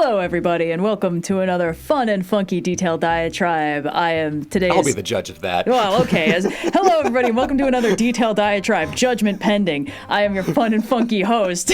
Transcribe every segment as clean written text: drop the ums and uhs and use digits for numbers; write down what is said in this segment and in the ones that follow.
Hello, everybody, and welcome to another fun and funky detailed diatribe. I am today's... I'll be the judge of that. Well, okay. Hello, everybody, and welcome to another detailed diatribe, judgment pending. I am your fun and funky host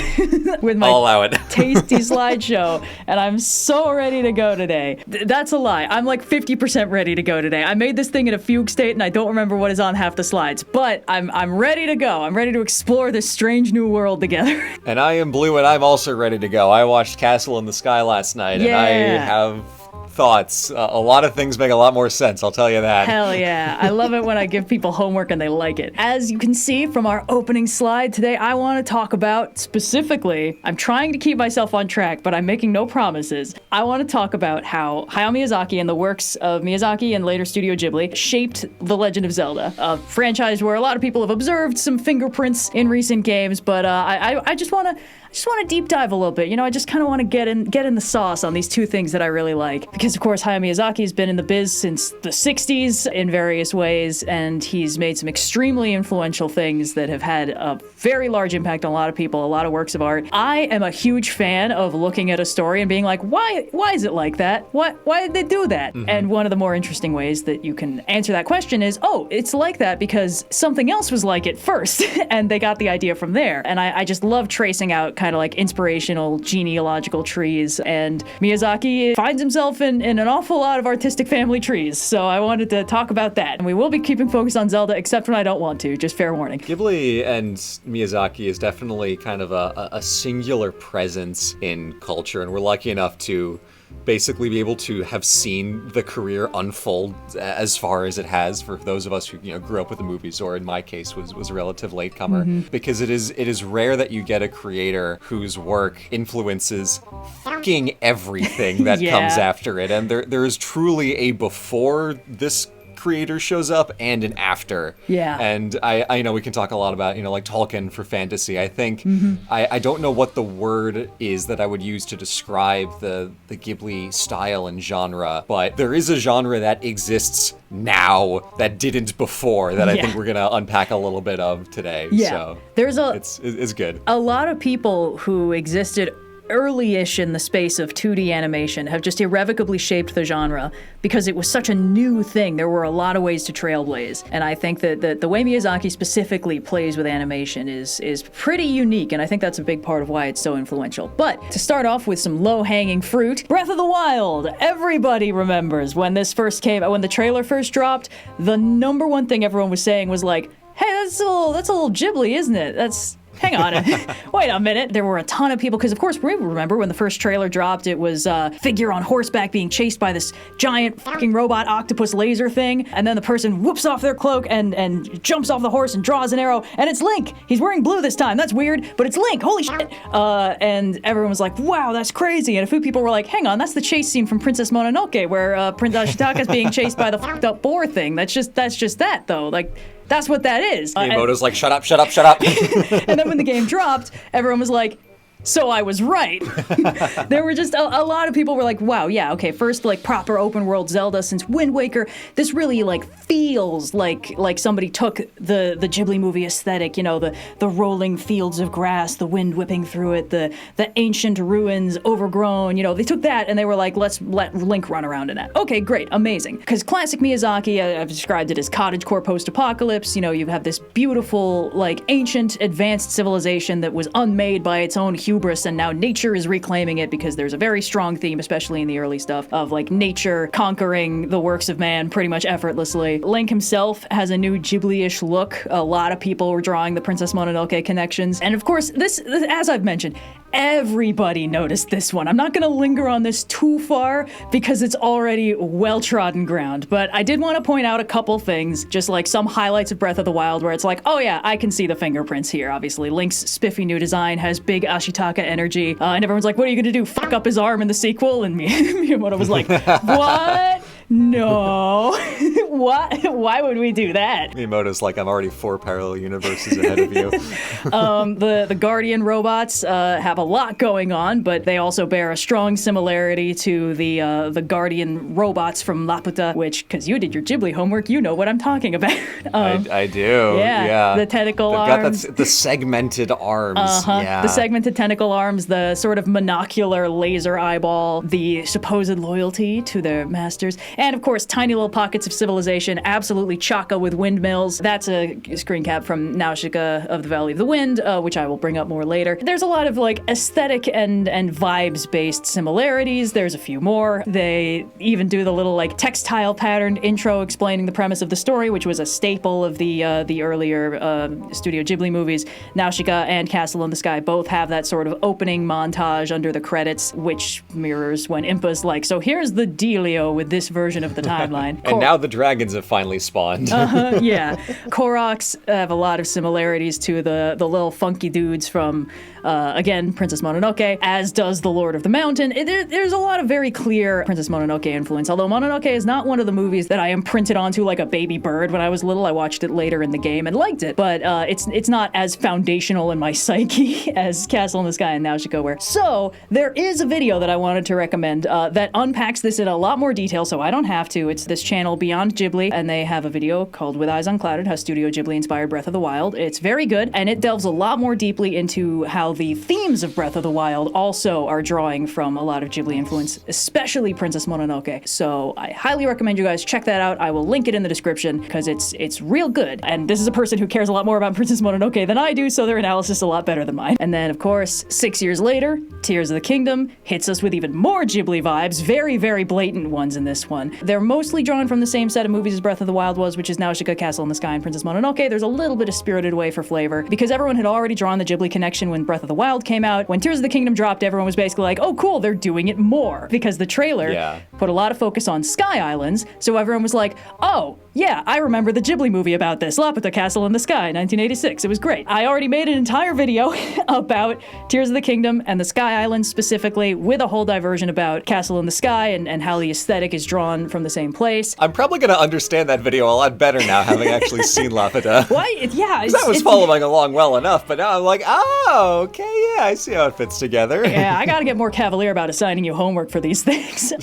with my I'll allow it. tasty slideshow, and I'm so ready to go today. That's a lie. I'm like 50% ready to go today. I made this thing in a fugue state, and I don't remember what is on half the slides, but I'm ready to go. I'm ready to explore this strange new world together. And I am Blue, and I'm also ready to go. I watched Castle in the Sky last night, and I have thoughts. A lot of things make a lot more sense, I'll tell you that. Hell yeah. I love it when I give people homework and they like it. As you can see from our opening slide today, I want to talk about specifically, I'm trying to keep myself on track, but I'm making no promises. I want to talk about how Hayao Miyazaki and the works of Miyazaki and later Studio Ghibli shaped The Legend of Zelda, a franchise where a lot of people have observed some fingerprints in recent games, but I just want to deep dive a little bit. You know, I just kind of want to get in the sauce on these two things that I really like. Because, of course, Hayao Miyazaki has been in the biz since the 60s in various ways, and he's made some extremely influential things that have had a very large impact on a lot of people, a lot of works of art. I am a huge fan of looking at a story and being like, why is it like that? Why did they do that? Mm-hmm. And one of the more interesting ways that you can answer that question is, oh, it's like that because something else was like it first, and they got the idea from there. And I just love tracing out kind of like inspirational genealogical trees, and Miyazaki finds himself in an awful lot of artistic family trees, so I wanted to talk about that. And we will be keeping focus on Zelda, except when I don't want to, just fair warning. Ghibli and Miyazaki is definitely kind of a singular presence in culture, and we're lucky enough to basically be able to have seen the career unfold as far as it has for those of us who grew up with the movies, or in my case was a relative latecomer. Mm-hmm. Because it is rare that you get a creator whose work influences fucking everything that comes after it, and there is truly a before this creator shows up and an after. Yeah. And I know we can talk a lot about, like Tolkien for fantasy. I think, I don't know what the word is that I would use to describe the Ghibli style and genre, but there is a genre that exists now that didn't before that I think we're going to unpack a little bit of today. Yeah. So it's good. A lot of people who existed early-ish in the space of 2D animation have just irrevocably shaped the genre because it was such a new thing. There were a lot of ways to trailblaze, and I think that the way Miyazaki specifically plays with animation is pretty unique, and I think that's a big part of why it's so influential. But to start off with some low-hanging fruit, Breath of the Wild. Everybody remembers when this first came, when the trailer first dropped, the number one thing everyone was saying was like, hey, that's a little Ghibli, isn't it? Hang on, wait a minute. There were a ton of people, because of course we remember when the first trailer dropped, it was a figure on horseback being chased by this giant fucking robot octopus laser thing, and then the person whoops off their cloak and jumps off the horse and draws an arrow, and it's Link. He's wearing blue this time. That's weird, but it's Link. Holy shit. And everyone was like, wow, that's crazy. And a few people were like, hang on, that's the chase scene from Princess Mononoke, where Prince Ashitaka's being chased by the fucked up boar thing. That's just that, though. Like, that's what that is. Miyamoto's like, shut up, shut up, shut up. And then when the game dropped, everyone was like, so I was right. There were just a lot of people were like, wow, yeah, okay, first like proper open world Zelda since Wind Waker. This really like feels like somebody took the Ghibli movie aesthetic, the rolling fields of grass, the wind whipping through it, the ancient ruins overgrown, they took that and they were like, let's let Link run around in that. Okay, great, amazing. Because classic Miyazaki, I've described it as cottagecore post-apocalypse. You have this beautiful, like ancient advanced civilization that was unmade by its own hubris, and now nature is reclaiming it because there's a very strong theme, especially in the early stuff, of like nature conquering the works of man pretty much effortlessly. Link himself has a new Ghibli-ish look. A lot of people were drawing the Princess Mononoke connections. And of course, this, as I've mentioned, everybody noticed this one. I'm not going to linger on this too far because it's already well-trodden ground, but I did want to point out a couple things, just like some highlights of Breath of the Wild where it's like, oh yeah, I can see the fingerprints here. Obviously, Link's spiffy new design has big Ashitaka energy, and everyone's like, what are you going to do, fuck up his arm in the sequel? And Miyamoto was like, what? No. Why would we do that? Miyamoto's like, I'm already 4 parallel universes ahead of you. The Guardian robots have a lot going on, but they also bear a strong similarity to the Guardian robots from Laputa, which, because you did your Ghibli homework, you know what I'm talking about. I do. Yeah. The tentacle They've arms. got the segmented arms. Yeah. The segmented tentacle arms, the sort of monocular laser eyeball, the supposed loyalty to their masters, and of course, tiny little pockets of civilization, absolutely chock-a with windmills. That's a screen cap from Nausicaa of the Valley of the Wind, which I will bring up more later. There's a lot of like aesthetic and vibes-based similarities. There's a few more. They even do the little like textile patterned intro explaining the premise of the story, which was a staple of the earlier Studio Ghibli movies. Nausicaa and Castle in the Sky both have that sort of opening montage under the credits, which mirrors when Impa's like, so here's the dealio with this version of the timeline. And now the dragons have finally spawned. Yeah. Koroks have a lot of similarities to the little funky dudes from, again, Princess Mononoke, as does the Lord of the Mountain. There's a lot of very clear Princess Mononoke influence, although Mononoke is not one of the movies that I imprinted onto like a baby bird when I was little. I watched it later in the game and liked it, but it's not as foundational in my psyche as Castle in the Sky and Nausicaa were. So there is a video that I wanted to recommend that unpacks this in a lot more detail, so I don't have to. It's this channel Beyond Ghibli, and they have a video called With Eyes Unclouded, how Studio Ghibli inspired Breath of the Wild. It's very good, and it delves a lot more deeply into how the themes of Breath of the Wild also are drawing from a lot of Ghibli influence, especially Princess Mononoke. So I highly recommend you guys check that out. I will link it in the description because it's real good. And this is a person who cares a lot more about Princess Mononoke than I do, so their analysis is a lot better than mine. And then, of course, 6 years later, Tears of the Kingdom hits us with even more Ghibli vibes, very, very blatant ones in this one. They're mostly drawn from the same set of movies as Breath of the Wild was, which is Nausicaa, Castle in the Sky, and Princess Mononoke. There's a little bit of Spirited Away for flavor, because everyone had already drawn the Ghibli connection when Breath of the Wild came out. When Tears of the Kingdom dropped, everyone was basically like, oh cool, they're doing it more, because the trailer put a lot of focus on Sky Islands, so everyone was like, oh, yeah, I remember the Ghibli movie about this, Laputa Castle in the Sky, 1986. It was great. I already made an entire video about Tears of the Kingdom and the Sky Islands specifically, with a whole diversion about Castle in the Sky and how the aesthetic is drawn from the same place. I'm probably going to understand that video a lot better now, having actually seen Laputa. Why? Yeah. I was following along well enough, but now I'm like, oh, okay, yeah, I see how it fits together. Yeah, I gotta get more cavalier about assigning you homework for these things.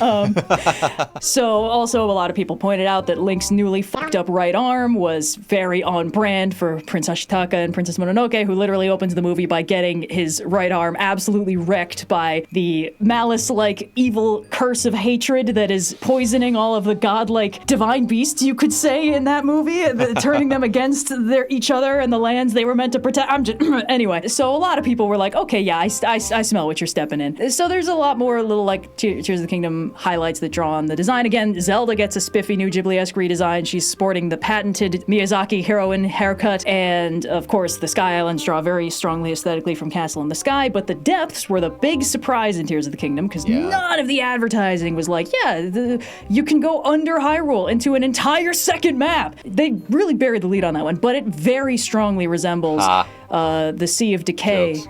So also a lot of people pointed out that Link's newly fucked up right arm was very on brand for Prince Ashitaka and Princess Mononoke, who literally opens the movie by getting his right arm absolutely wrecked by the malice-like evil curse of hatred that is poisoning all of the godlike divine beasts, you could say, in that movie, turning them against each other and the lands they were meant to protect. Anyway, so a lot of people were like, okay, yeah, I smell what you're stepping in. So there's a lot more little like Tears of the Kingdom highlights that draw on the design. Again, Zelda gets a spiffy new Ghibli-esque redesign. She's sporting the patented Miyazaki heroine haircut, and of course the Sky Islands draw very strongly aesthetically from Castle in the Sky, but the depths were the big surprise in Tears of the Kingdom, because none of the advertising was like, you can go under Hyrule into an entire second map. They really buried the lead on that one, but it very strongly resembles the Sea of Decay. Jokes.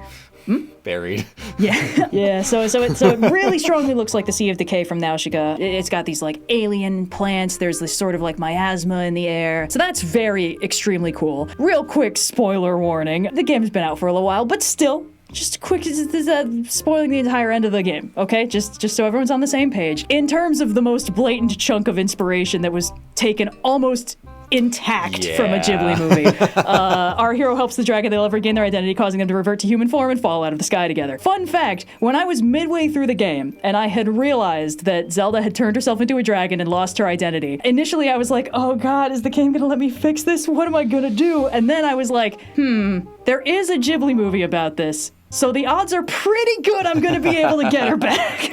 Buried. Yeah. So it really strongly looks like the Sea of Decay from Nausicaa. It's got these like alien plants. There's this sort of like miasma in the air. So that's very extremely cool. Real quick spoiler warning. The game's been out for a little while, but still, just quick, spoiling the entire end of the game, okay? Just so everyone's on the same page. In terms of the most blatant chunk of inspiration that was taken almost intact from a Ghibli movie. Our hero helps the dragon. They'll ever regain their identity, causing them to revert to human form and fall out of the sky together. Fun fact, when I was midway through the game and I had realized that Zelda had turned herself into a dragon and lost her identity, initially I was like, oh god, is the game gonna let me fix this? What am I gonna do? And then I was like, there is a Ghibli movie about this, so the odds are pretty good I'm gonna be able to get her back.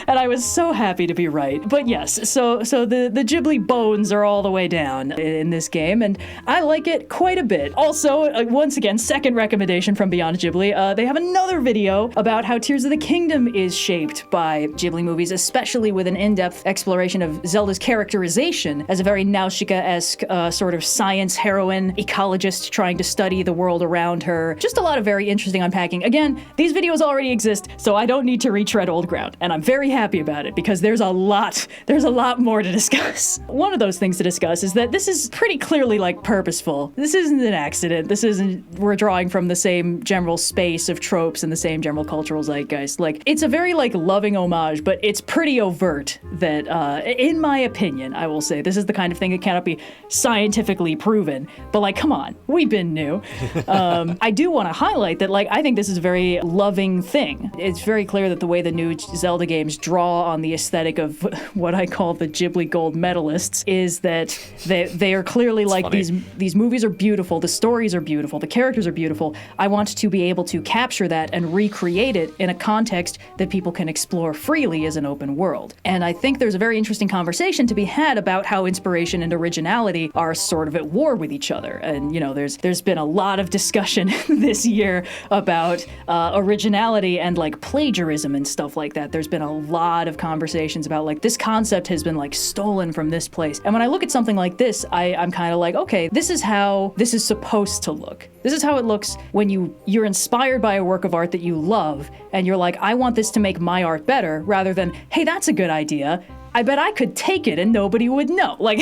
And I was so happy to be right. But yes, so the Ghibli bones are all the way down in this game, and I like it quite a bit. Also, once again, second recommendation from Beyond Ghibli, they have another video about how Tears of the Kingdom is shaped by Ghibli movies, especially with an in-depth exploration of Zelda's characterization as a very Nausicaa-esque sort of science heroine, ecologist trying to study the world around her. Just a lot of very interesting unpacking. Again, these videos already exist, so I don't need to retread old ground, and I'm very happy happy about it because there's a lot more to discuss. One of those things to discuss is that this is pretty clearly like purposeful. This isn't an accident. This isn't, we're drawing from the same general space of tropes and the same general cultural zeitgeist. Like, it's a very like loving homage, but it's pretty overt that, in my opinion, I will say, this is the kind of thing that cannot be scientifically proven, but like, come on, we've been new. I do want to highlight that, like, I think this is a very loving thing. It's very clear that the way the new Zelda games draw on the aesthetic of what I call the Ghibli gold medalists is that they are clearly like, these movies are beautiful, the stories are beautiful, the characters are beautiful. I want to be able to capture that and recreate it in a context that people can explore freely as an open world. And I think there's a very interesting conversation to be had about how inspiration and originality are sort of at war with each other. And, you know, there's been a lot of discussion this year about originality and like plagiarism and stuff like that. There's been a lot of conversations about like, this concept has been like stolen from this place. And when I look at something like this, I'm kind of like, okay, this is how this is supposed to look. This is how it looks when you're inspired by a work of art that you love, and you're like, I want this to make my art better, rather than, hey, that's a good idea. I bet I could take it and nobody would know. Like,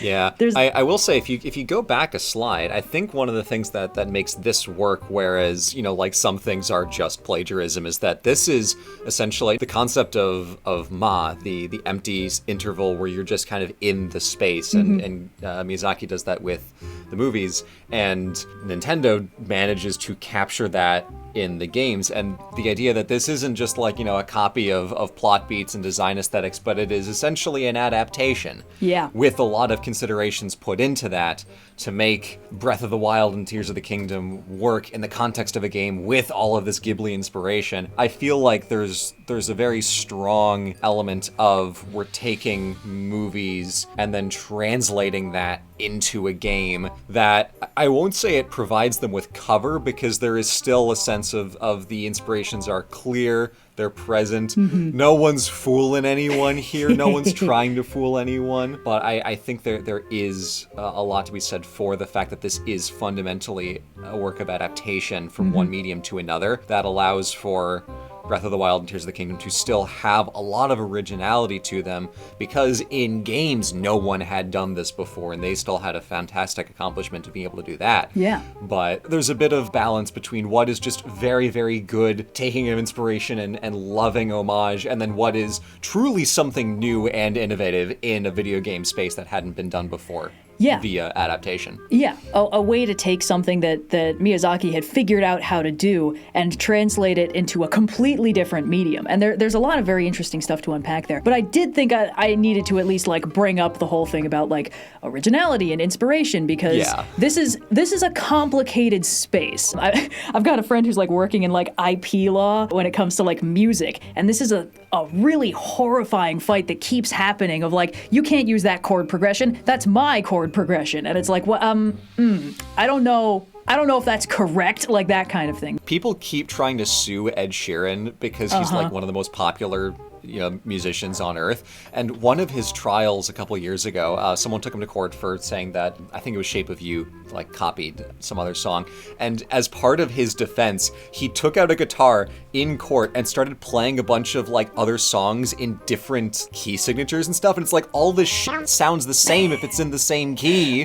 yeah, I will say, if you go back a slide, I think one of the things that makes this work, whereas, you know, like some things are just plagiarism, is that this is essentially the concept of Ma, the empty interval where you're just kind of in the space, and Miyazaki does that with the movies, and Nintendo manages to capture that in the games. And the idea that this isn't just like, you know, a copy of plot beats and design aesthetics, but it is essentially an adaptation. Yeah. With a lot of considerations put into that to make Breath of the Wild and Tears of the Kingdom work in the context of a game with all of this Ghibli inspiration. I feel like there's a very strong element of, we're taking movies and then translating that into a game that I won't say it provides them with cover, because there is still a sense of the inspirations are clear, they're present. No one's fooling anyone here. No one's trying to fool anyone. But I think there is a lot to be said for the fact that this is fundamentally a work of adaptation from one medium to another that allows for Breath of the Wild and Tears of the Kingdom to still have a lot of originality to them, because in games no one had done this before, and they still had a fantastic accomplishment to be able to do that. Yeah. But there's a bit of balance between what is just very, very good, taking of inspiration and loving homage, and then what is truly something new and innovative in a video game space that hadn't been done before. Yeah. Via adaptation. Yeah, a way to take something that Miyazaki had figured out how to do and translate it into a completely different medium. And there's a lot of very interesting stuff to unpack there. But I did think I needed to at least like bring up the whole thing about like originality and inspiration, because this is a complicated space. I've got a friend who's like working in like IP law when it comes to like music, and this is a really horrifying fight that keeps happening of like, you can't use that chord progression, that's my chord progression. And it's like, well, I don't know if that's correct, like that kind of thing. People keep trying to sue Ed Sheeran because he's like one of the most popular, you know, musicians on earth. And one of his trials a couple years ago, someone took him to court for saying that, I think it was Shape of You, like copied some other song. And as part of his defense, he took out a guitar in court and started playing a bunch of like other songs in different key signatures and stuff. And it's like, all this shit sounds the same if it's in the same key.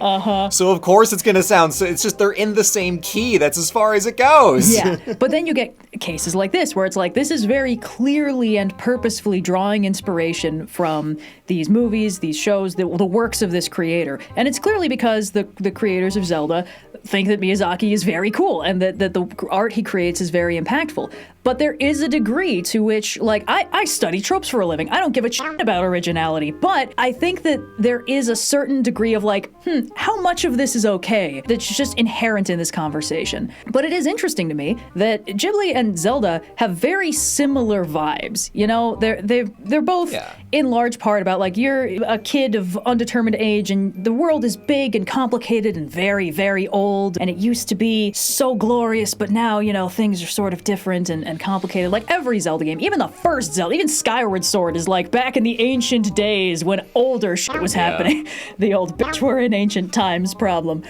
So of course it's gonna sound, so it's just they're in the same key. That's as far as it goes. Yeah, but then you get cases like this where it's like, this is very clearly and purposefully drawing inspiration from these movies, these shows, the works of this creator. And it's clearly because the creators of Zelda think that Miyazaki is very cool and that the art he creates is very impactful. But there is a degree to which, like, I study tropes for a living. I don't give a shit about originality. But I think that there is a certain degree of like, how much of this is okay that's just inherent in this conversation. But it is interesting to me that Ghibli and Zelda have very similar vibes. You know, they're both in large part about like, you're a kid of undetermined age and the world is big and complicated and very, very old. And it used to be so glorious, but now, you know, things are sort of different and complicated. Like every Zelda game, even the first Zelda, even Skyward Sword is like back in the ancient days when older shit was happening. The old bitch were in ancient times problem.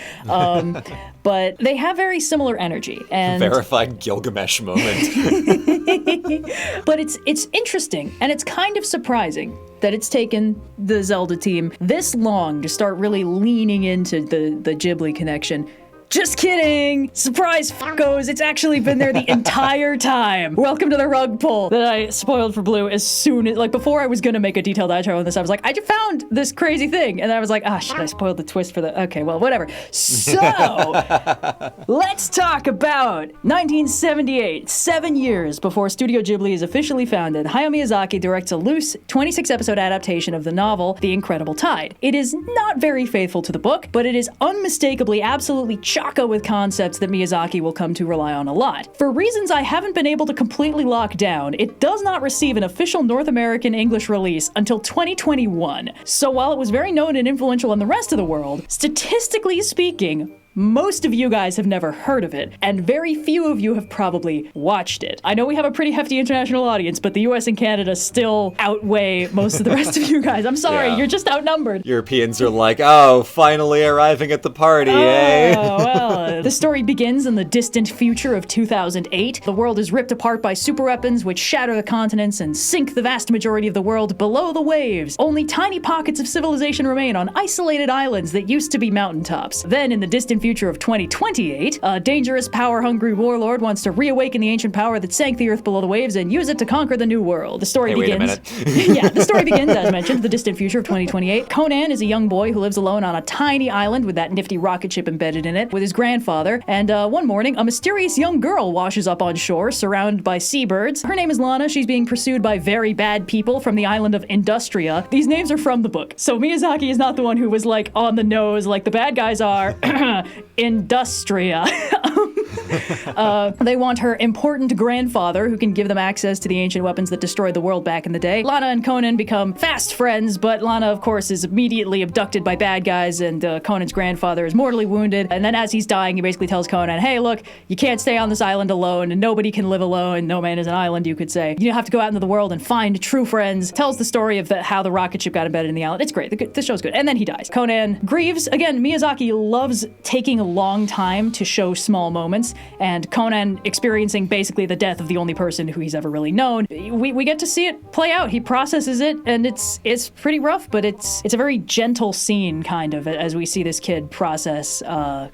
but they have very similar energy. And Verified Gilgamesh moment. but it's interesting, and it's kind of surprising that it's taken the Zelda team this long to start really leaning into the Ghibli connection. Just kidding! Surprise, fuckos! It's actually been there the entire time. Welcome to the rug pull that I spoiled for Blue as soon as, before I was gonna make a detailed diatribe on this, I was like, I just found this crazy thing. And then I was like, shit, I spoiled the twist for the, okay, well, whatever. So, let's talk about 1978, 7 years before Studio Ghibli is officially founded. Hayao Miyazaki directs a loose 26-episode adaptation of the novel, The Incredible Tide. It is not very faithful to the book, but it is unmistakably, absolutely chock with concepts that Miyazaki will come to rely on a lot. For reasons I haven't been able to completely lock down, it does not receive an official North American English release until 2021. So while it was very known and influential in the rest of the world, statistically speaking, most of you guys have never heard of it, and very few of you have probably watched it. I know we have a pretty hefty international audience, but the US and Canada still outweigh most of the rest of you guys. I'm sorry, You're just outnumbered. Europeans are like, oh, finally arriving at the party, eh? Oh, well. The story begins in the distant future of 2008. The world is ripped apart by superweapons which shatter the continents and sink the vast majority of the world below the waves. Only tiny pockets of civilization remain on isolated islands that used to be mountaintops. Then, in the distant future of 2028, a dangerous, power-hungry warlord wants to reawaken the ancient power that sank the earth below the waves and use it to conquer the new world. The story begins. Wait a minute. Yeah, the story begins, as mentioned, the distant future of 2028. Conan is a young boy who lives alone on a tiny island with that nifty rocket ship embedded in it with his grandfather. And one morning, a mysterious young girl washes up on shore, surrounded by seabirds. Her name is Lana. She's being pursued by very bad people from the island of Industria. These names are from the book. So Miyazaki is not the one who was on the nose like the bad guys are. Industria. They want her important grandfather who can give them access to the ancient weapons that destroyed the world back in the day. Lana and Conan become fast friends, but Lana, of course, is immediately abducted by bad guys, and Conan's grandfather is mortally wounded. And then as he's dying, he basically tells Conan, hey, look, you can't stay on this island alone, and nobody can live alone. No man is an island, you could say. You have to go out into the world and find true friends. Tells the story of how the rocket ship got embedded in the island. It's great. The show's good. And then he dies. Conan grieves. Again, Miyazaki loves taking a long time to show small moments, and Conan experiencing basically the death of the only person who he's ever really known. We get to see it play out. He processes it, and it's pretty rough, but it's a very gentle scene, kind of, as we see this kid process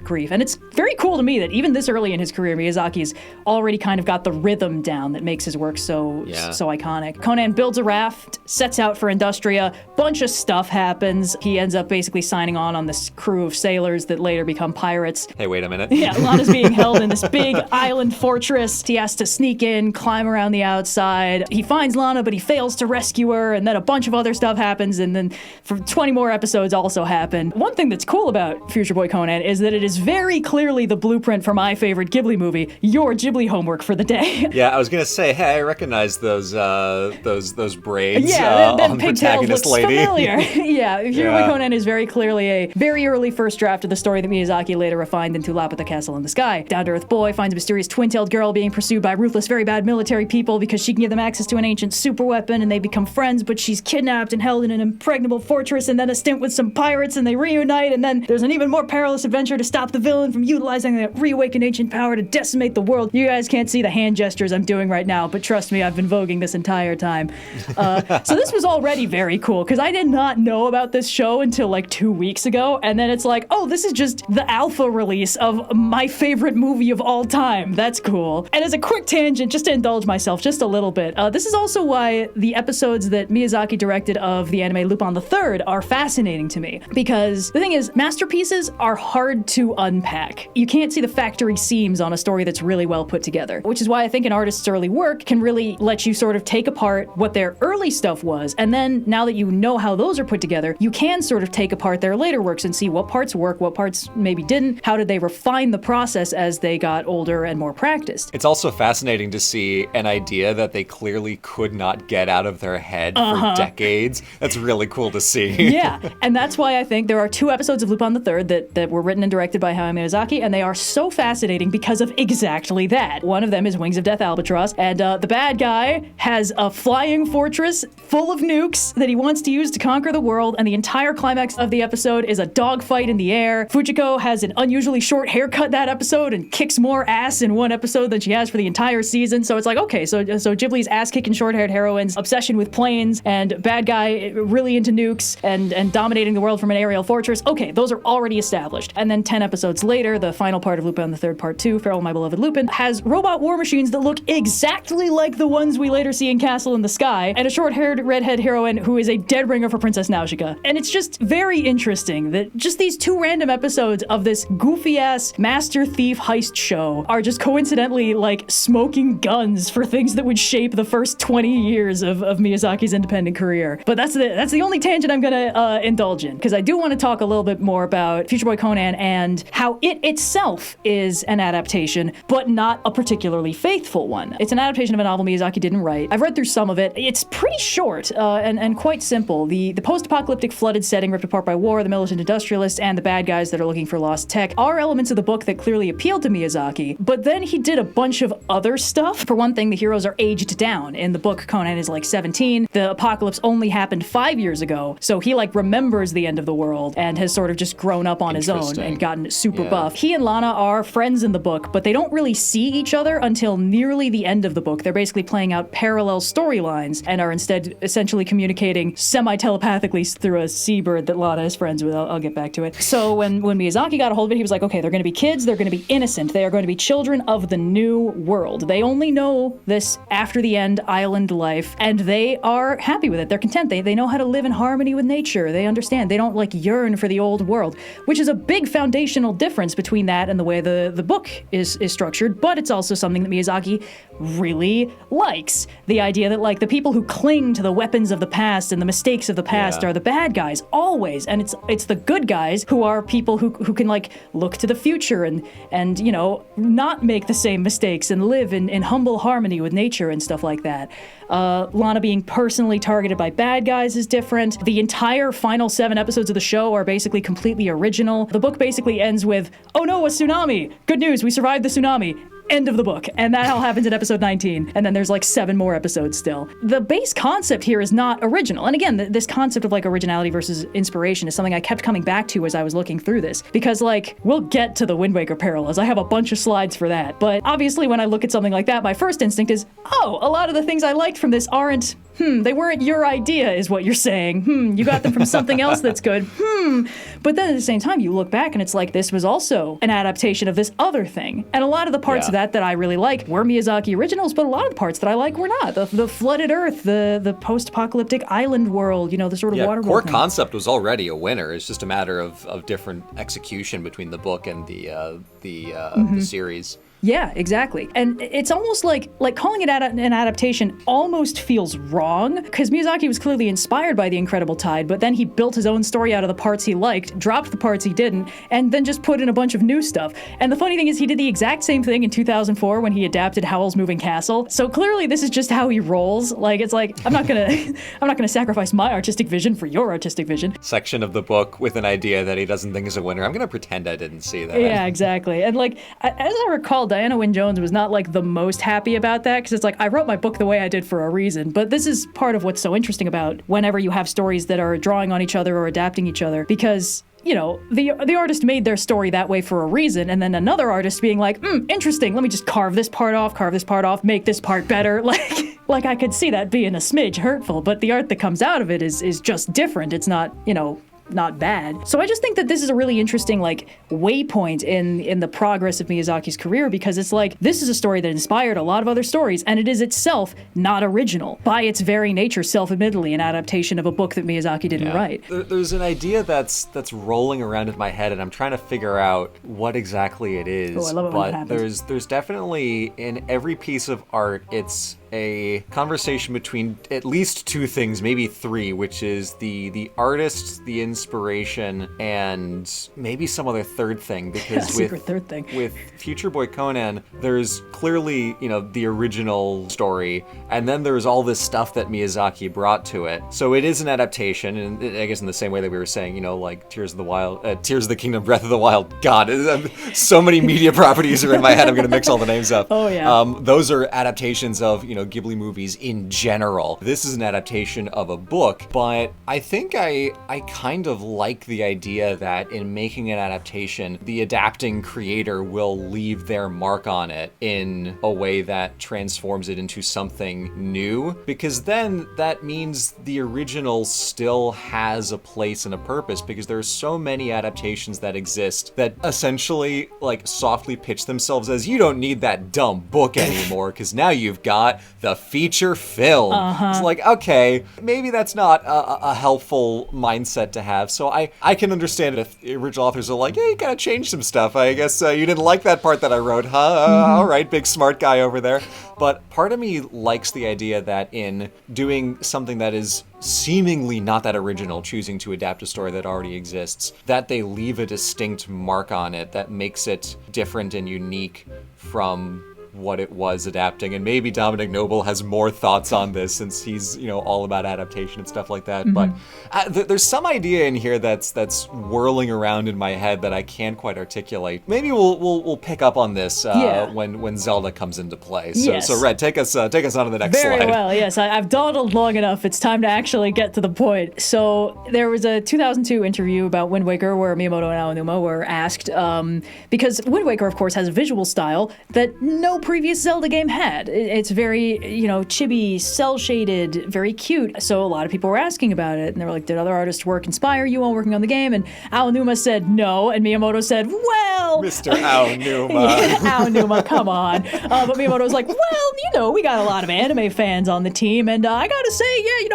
grief. And it's very cool to me that even this early in his career, Miyazaki's already kind of got the rhythm down that makes his work so iconic. Conan builds a raft, sets out for Industria, bunch of stuff happens. He ends up basically signing on this crew of sailors that later become pirates. Hey, wait a minute. Yeah, Lana's being held in this big island fortress. He has to sneak in, climb around the outside. He finds Lana, but he fails to rescue her, and then a bunch of other stuff happens, and then for 20 more episodes also happen. One thing that's cool about Future Boy Conan is that it is very clearly the blueprint for my favorite Ghibli movie, your Ghibli homework for the day. Yeah, I was gonna say, hey, I recognize those braids that on the protagonist lady. Familiar. Yeah, Future Boy Conan is very clearly a very early first draft of the story that Miyazaki later refined into Laputa Castle in the Sky. Down-to-earth boy finds a mysterious twin-tailed girl being pursued by ruthless, very bad military people because she can give them access to an ancient super weapon, and they become friends, but she's kidnapped and held in an impregnable fortress, and then a stint with some pirates, and they reunite, and then there's an even more perilous adventure to stop the villain from utilizing that reawakened ancient power to decimate the world. You guys can't see the hand gestures I'm doing right now, but trust me, I've been voguing this entire time. So this was already very cool, because I did not know about this show until 2 weeks ago, and then it's oh, this is just the alpha release of my favorite movie of all time. That's cool. And as a quick tangent, just to indulge myself just a little bit, this is also why the episodes that Miyazaki directed of the anime Lupin III are fascinating to me. Because the thing is, masterpieces are hard to unpack. You can't see the factory seams on a story that's really well put together, which is why I think an artist's early work can really let you sort of take apart what their early stuff was, and then now that you know how those are put together, you can sort of take apart their later works and see what parts work, what parts maybe didn't, how did they refine the process as they got older and more practiced. It's also fascinating to see an idea that they clearly could not get out of their head for decades. That's really cool to see. Yeah, and that's why I think there are 2 episodes of Lupin III that were written and directed by Hayao Miyazaki, and they are so fascinating because of exactly that. One of them is Wings of Death Albatross, and the bad guy has a flying fortress full of nukes that he wants to use to conquer the world, and the entire climax of the episode is a dogfight in the air. Fujiko has an unusually short haircut that episode and kicks more ass in one episode than she has for the entire season, so it's like, okay, so Ghibli's ass-kicking short-haired heroine's obsession with planes, and bad guy really into nukes, and dominating the world from an aerial fortress. Okay, those are already established. And then 10 episodes later, the final part of Lupin III Part 2, Farewell My Beloved Lupin, has robot war machines that look exactly like the ones we later see in Castle in the Sky, and a short-haired redhead heroine who is a dead ringer for Princess Nausicaa. And it's just very interesting that just these 2 random episodes of this goofy-ass master thief heist show are just coincidentally like smoking guns for things that would shape the first 20 years of Miyazaki's independent career. But that's the only tangent I'm gonna indulge in, because I do want to talk a little bit more about Future Boy Conan and how it itself is an adaptation, but not a particularly faithful one. It's an adaptation of a novel Miyazaki didn't write. I've read through some of it. It's pretty short and quite simple. The post-apocalyptic flooded setting ripped apart by war, the militant industrialists, and the bad guys that are looking for lost tech are elements of the book that clearly appealed to Miyazaki, but then he did a bunch of other stuff. For one thing, the heroes are aged down. In the book, Conan is like 17. The apocalypse only happened 5 years ago, so he like remembers the end of the world and has sort of just grown up on his own and gotten super buff. He and Lana are friends in the book, but they don't really see each other until nearly the end of the book. They're basically playing out parallel storylines and are instead essentially communicating semi-telepathically through a seabird that Lana is friends with. I'll get back to it. So when Miyazaki got a hold of it, he was like, okay, they're going to be kids, they're going to be innocent, they are going to be children of the new world. They only know this after the end island life, and they are happy with it. They're content. They know how to live in harmony with nature. They understand. They don't like yearn for the old world, which is a big foundational difference between that and the way the book is structured, but it's also something that Miyazaki really likes. The idea that like the people who cling to the weapons of the past and the mistakes of the past are the bad guys always, and it's the good guys who are people who can like look to the future and you know, not make the same mistakes and live in humble harmony with nature and stuff like that. Lana being personally targeted by bad guys is different. The entire final 7 episodes of the show are basically completely original. The book basically ends with, oh no, a tsunami! Good news, we survived the tsunami. End of the book. And that all happens in episode 19. And then there's like 7 more episodes still. The base concept here is not original. And again, this concept of like originality versus inspiration is something I kept coming back to as I was looking through this. Because like, we'll get to the Wind Waker parallels. I have a bunch of slides for that. But obviously when I look at something like that, my first instinct is, oh, a lot of the things I liked from this aren't, they weren't your idea is what you're saying. You got them from something else that's good. But then at the same time, you look back and it's like, this was also an adaptation of this other thing. And a lot of the parts of that I really like were Miyazaki originals, but a lot of the parts that I like were not. The flooded earth, the post-apocalyptic island world, you know, the sort of water core concept was already a winner. It's just a matter of different execution between the book and the series. Yeah, exactly. And it's almost like calling it an adaptation almost feels wrong, because Miyazaki was clearly inspired by The Incredible Tide, but then he built his own story out of the parts he liked, dropped the parts he didn't, and then just put in a bunch of new stuff. And the funny thing is he did the exact same thing in 2004 when he adapted Howl's Moving Castle. So clearly this is just how he rolls. Like, it's like, I'm not gonna sacrifice my artistic vision for your artistic vision. Section of the book with an idea that he doesn't think is a winner. I'm gonna pretend I didn't see that. Yeah, exactly. And like, as I recall, Diana Wynne Jones was not like the most happy about that, because it's like, I wrote my book the way I did for a reason. But this is part of what's so interesting about whenever you have stories that are drawing on each other or adapting each other, because you know, the artist made their story that way for a reason, and then another artist being like, interesting, let me just carve this part off, make this part better. Like I could see that being a smidge hurtful, but the art that comes out of it is just different. It's not, you know, not bad. So I just think that this is a really interesting like waypoint in the progress of Miyazaki's career, because it's like, this is a story that inspired a lot of other stories, and it is itself not original. By its very nature, self-admittedly, an adaptation of a book that Miyazaki didn't write. There's an idea that's rolling around in my head, and I'm trying to figure out what exactly it is. Oh, I love it when that happens. There's definitely, in every piece of art, it's a conversation between at least two things, maybe three, which is the artist, the inspiration, and maybe some other third thing. Because with Future Boy Conan, there's clearly, the original story, and then there's all this stuff that Miyazaki brought to it. So it is an adaptation, and I guess in the same way that we were saying, like Tears of the Kingdom, Breath of the Wild. God, so many media properties are in my head. I'm going to mix all the names up. Oh, yeah. Those are adaptations of, Ghibli movies in general. This is an adaptation of a book, but I think I kind of like the idea that in making an adaptation, the adapting creator will leave their mark on it in a way that transforms it into something new, because then that means the original still has a place and a purpose, because there are so many adaptations that exist that essentially softly pitch themselves as, you don't need that dumb book anymore because now you've got the feature film. It's like, okay, maybe that's not a helpful mindset to have. So I can understand it if the original authors are like, hey, you gotta change some stuff. I guess you didn't like that part that I wrote, huh? All right, big smart guy over there. But part of me likes the idea that in doing something that is seemingly not that original, choosing to adapt a story that already exists, that they leave a distinct mark on it that makes it different and unique from what it was adapting. And maybe Dominic Noble has more thoughts on this since he's all about adaptation and stuff like that. But there's some idea in here that's whirling around in my head that I can't quite articulate. Maybe we'll pick up on this when Zelda comes into play. So Yes. so Red, take us on to the next slide. Very well, yes. I've dawdled long enough. It's time to actually get to the point. So there was a 2002 interview about Wind Waker where Miyamoto and Aonuma were asked, because Wind Waker, of course, has a visual style that no previous Zelda game had. It's very, chibi, cel-shaded, very cute. So a lot of people were asking about it, and they were like, did other artists' work inspire you while working on the game? And Aonuma said no, and Miyamoto said, well... Mr. Aonuma. Aonuma, come on. But Miyamoto was like, well, we got a lot of anime fans on the team, and I gotta say,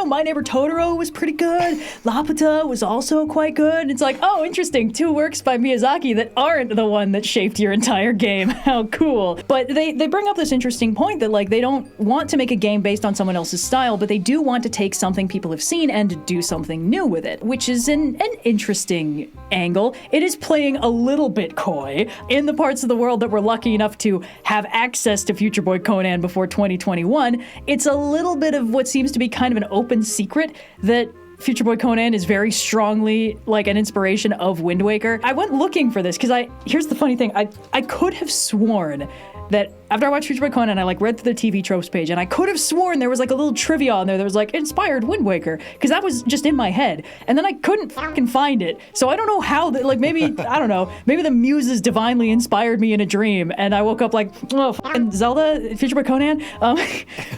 My Neighbor Totoro was pretty good. Laputa was also quite good. It's like, oh, interesting, two works by Miyazaki that aren't the one that shaped your entire game. How cool. But they bring up this interesting point that, they don't want to make a game based on someone else's style, but they do want to take something people have seen and do something new with it, which is an interesting angle. It is playing a little bit coy in the parts of the world that we're lucky enough to have access to Future Boy Conan before 2021. It's a little bit of what seems to be kind of an open secret that Future Boy Conan is very strongly an inspiration of Wind Waker. I went looking for this because here's the funny thing. I could have sworn that after I watched Future Boy Conan, I read through the TV tropes page, and I could have sworn there was a little trivia on there that was inspired Wind Waker, because that was just in my head, and then I couldn't fucking find it. So I don't know how maybe I don't know, maybe the muses divinely inspired me in a dream, and I woke up oh, fucking Zelda, Future Boy Conan.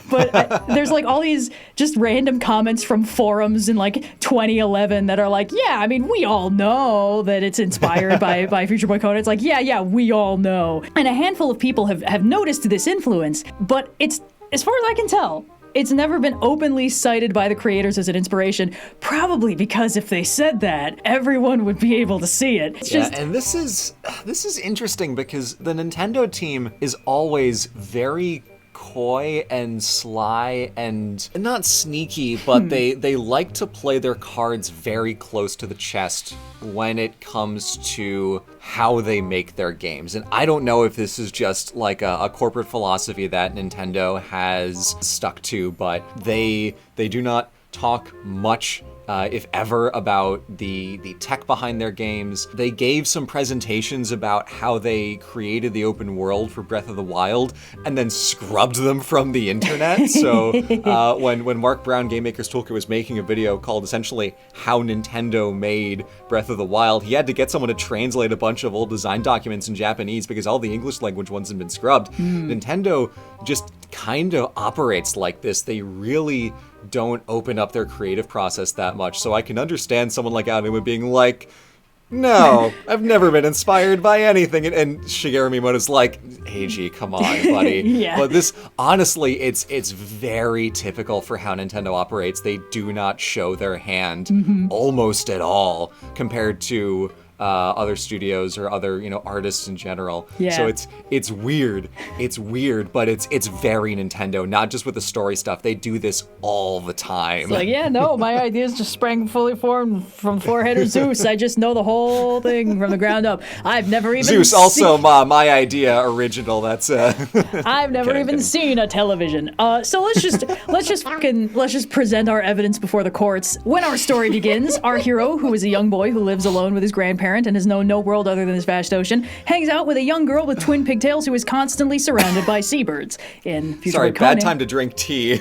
But there's all these just random comments from forums in 2011 that are yeah, I mean, we all know that it's inspired by Future Boy Conan. It's yeah, we all know, and a handful of people have noticed this influence, but it's, as far as I can tell, it's never been openly cited by the creators as an inspiration, probably because if they said that, everyone would be able to see it. And this is interesting because the Nintendo team is always very coy and sly and not sneaky, but they like to play their cards very close to the chest when it comes to how they make their games. And I don't know if this is just a corporate philosophy that Nintendo has stuck to, but they do not talk much if ever, about the tech behind their games. They gave some presentations about how they created the open world for Breath of the Wild and then scrubbed them from the internet. So when Mark Brown, Game Maker's Toolkit, was making a video called essentially How Nintendo Made Breath of the Wild, he had to get someone to translate a bunch of old design documents in Japanese because all the English language ones had been scrubbed. Nintendo just kind of operates like this. They really don't open up their creative process that much. So I can understand someone like Aonuma being like, no, I've never been inspired by anything. And Shigeru Miyamoto's like, Eiji, come on, buddy. Yeah. But this, honestly, it's very typical for how Nintendo operates. They do not show their hand almost at all compared to other studios or other, artists in general. Yeah. So it's weird. It's weird, but it's very Nintendo, not just with the story stuff. They do this all the time. It's like, yeah, no, my ideas just sprang fully formed from forehead of Zeus. I just know the whole thing from the ground up. I've never even Zeus, also my idea original. That's I've never even seen a television. So let's just present our evidence before the courts. When our story begins, our hero, who is a young boy who lives alone with his grandparent and has known no world other than this vast ocean, hangs out with a young girl with twin pigtails who is constantly surrounded by seabirds. In Future Boy Conan, bad time to drink tea.